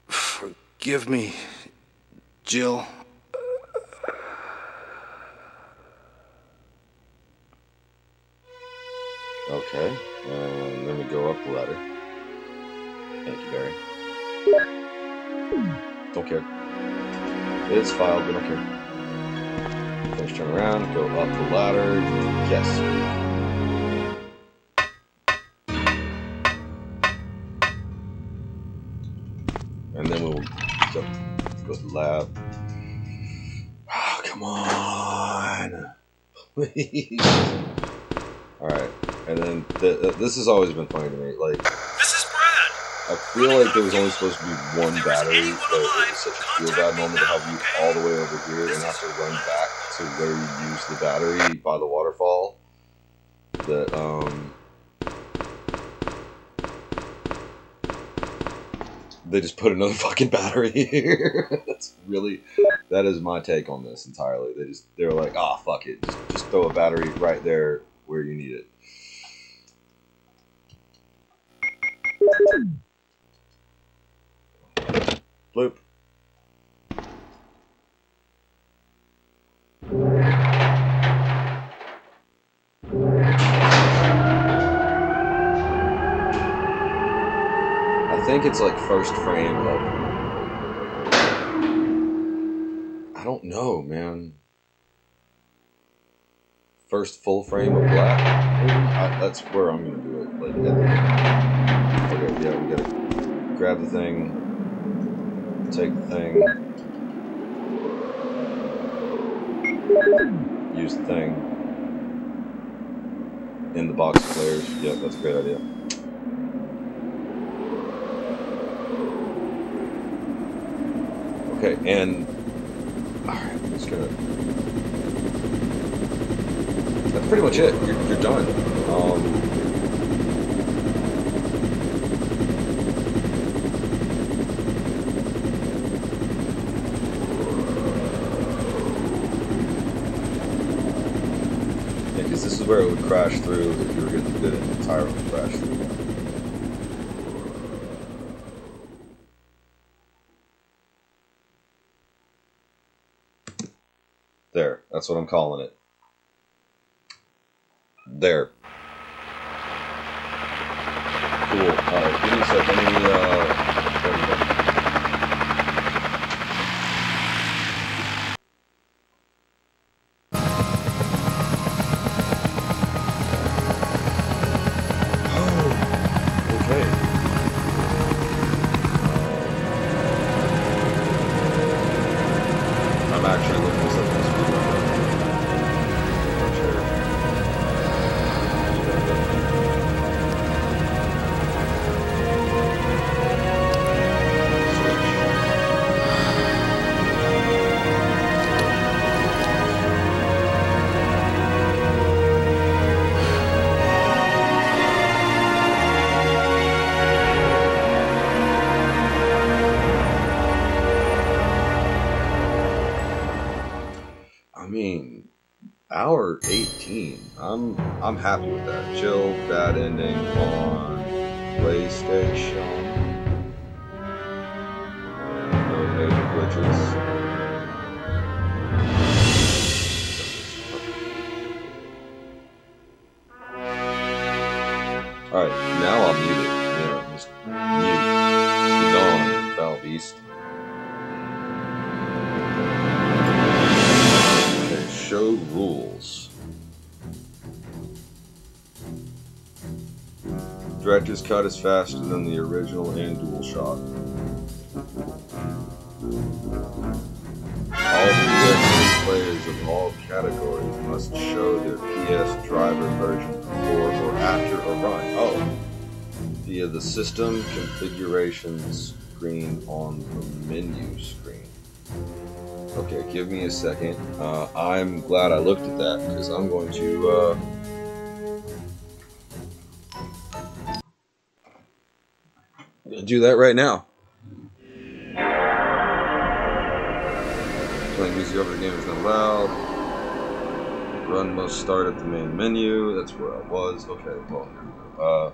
Forgive me, Jill. Okay, and then we go up the ladder. Thank you, Barry. Don't care. It's filed, we don't care. Finish, turn around, go up the ladder. Yes. And then we'll go to the lab. Oh, come on. Please. Alright. And then this has always been funny to me. Like, This is Brad. I feel like there was only supposed to be one battery, but it was such a feel bad moment to have you all the way over here and have to run back to where you used the battery by the waterfall. That they just put another fucking battery here. That is my take on this entirely. They were like, ah, fuck it, just throw a battery right there where you need it. Bloop. I think it's like first frame of... I don't know, man. First full frame of black, maybe? That's where I'm gonna do it. Like, okay, yeah, we gotta grab the thing, take the thing, use the thing in the box of players. Yep, that's a great idea. Okay, and alright, I'm just gonna... That's pretty much it. You're done. Yeah, because this is where it would crash through if you were going to get an entirely crash through. There. That's what I'm calling it. There. Cool. Alright, give me a sec. Let me, there we go. Oh, okay. I'm actually looking this up on the speed run. I mean, hour 18. I'm happy with that. Chill, bad ending on PlayStation. No major glitches. Alright, now I'll mute it. Yeah, just mute. Be gone, foul beast. Showed rules. Director's cut is faster than the original and DualShock. All PS players of all categories must show their PS driver version before or after a run. Oh, via the system configuration screen on the menu screen. Okay, give me a second. I'm glad I looked at that because I'm going to do that right now. Playing music over the game is not allowed. Run must start at the main menu. That's where I was. Okay, well, here we go.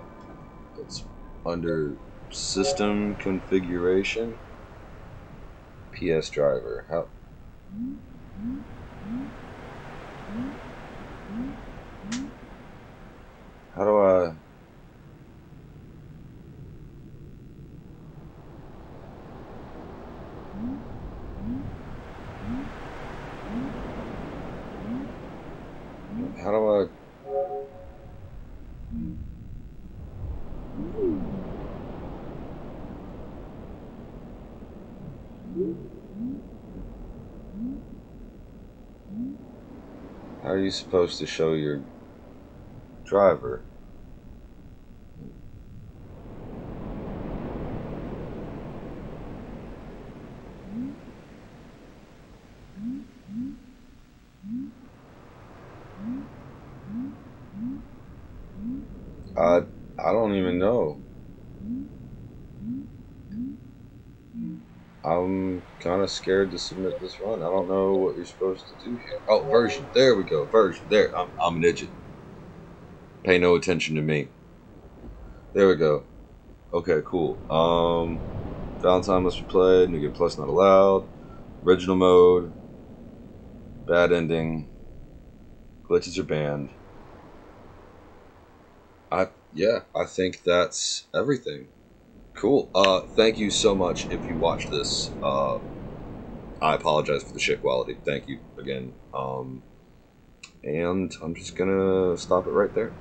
It's under system configuration. PS driver. How do I? How do I? How are you supposed to show your driver? I don't even know. I'm kind of scared to submit this run. I don't know what you're supposed to do here. Oh, version. There we go. Version. There. I'm an idiot. Pay no attention to me. There we go. Okay, cool. Valentine must be played. New Game Plus not allowed. Original mode. Bad ending. Glitches are banned. Yeah, I think that's everything. Cool. Thank you so much if you watched this. I apologize for the shit quality. Thank you again. And I'm just gonna stop it right there.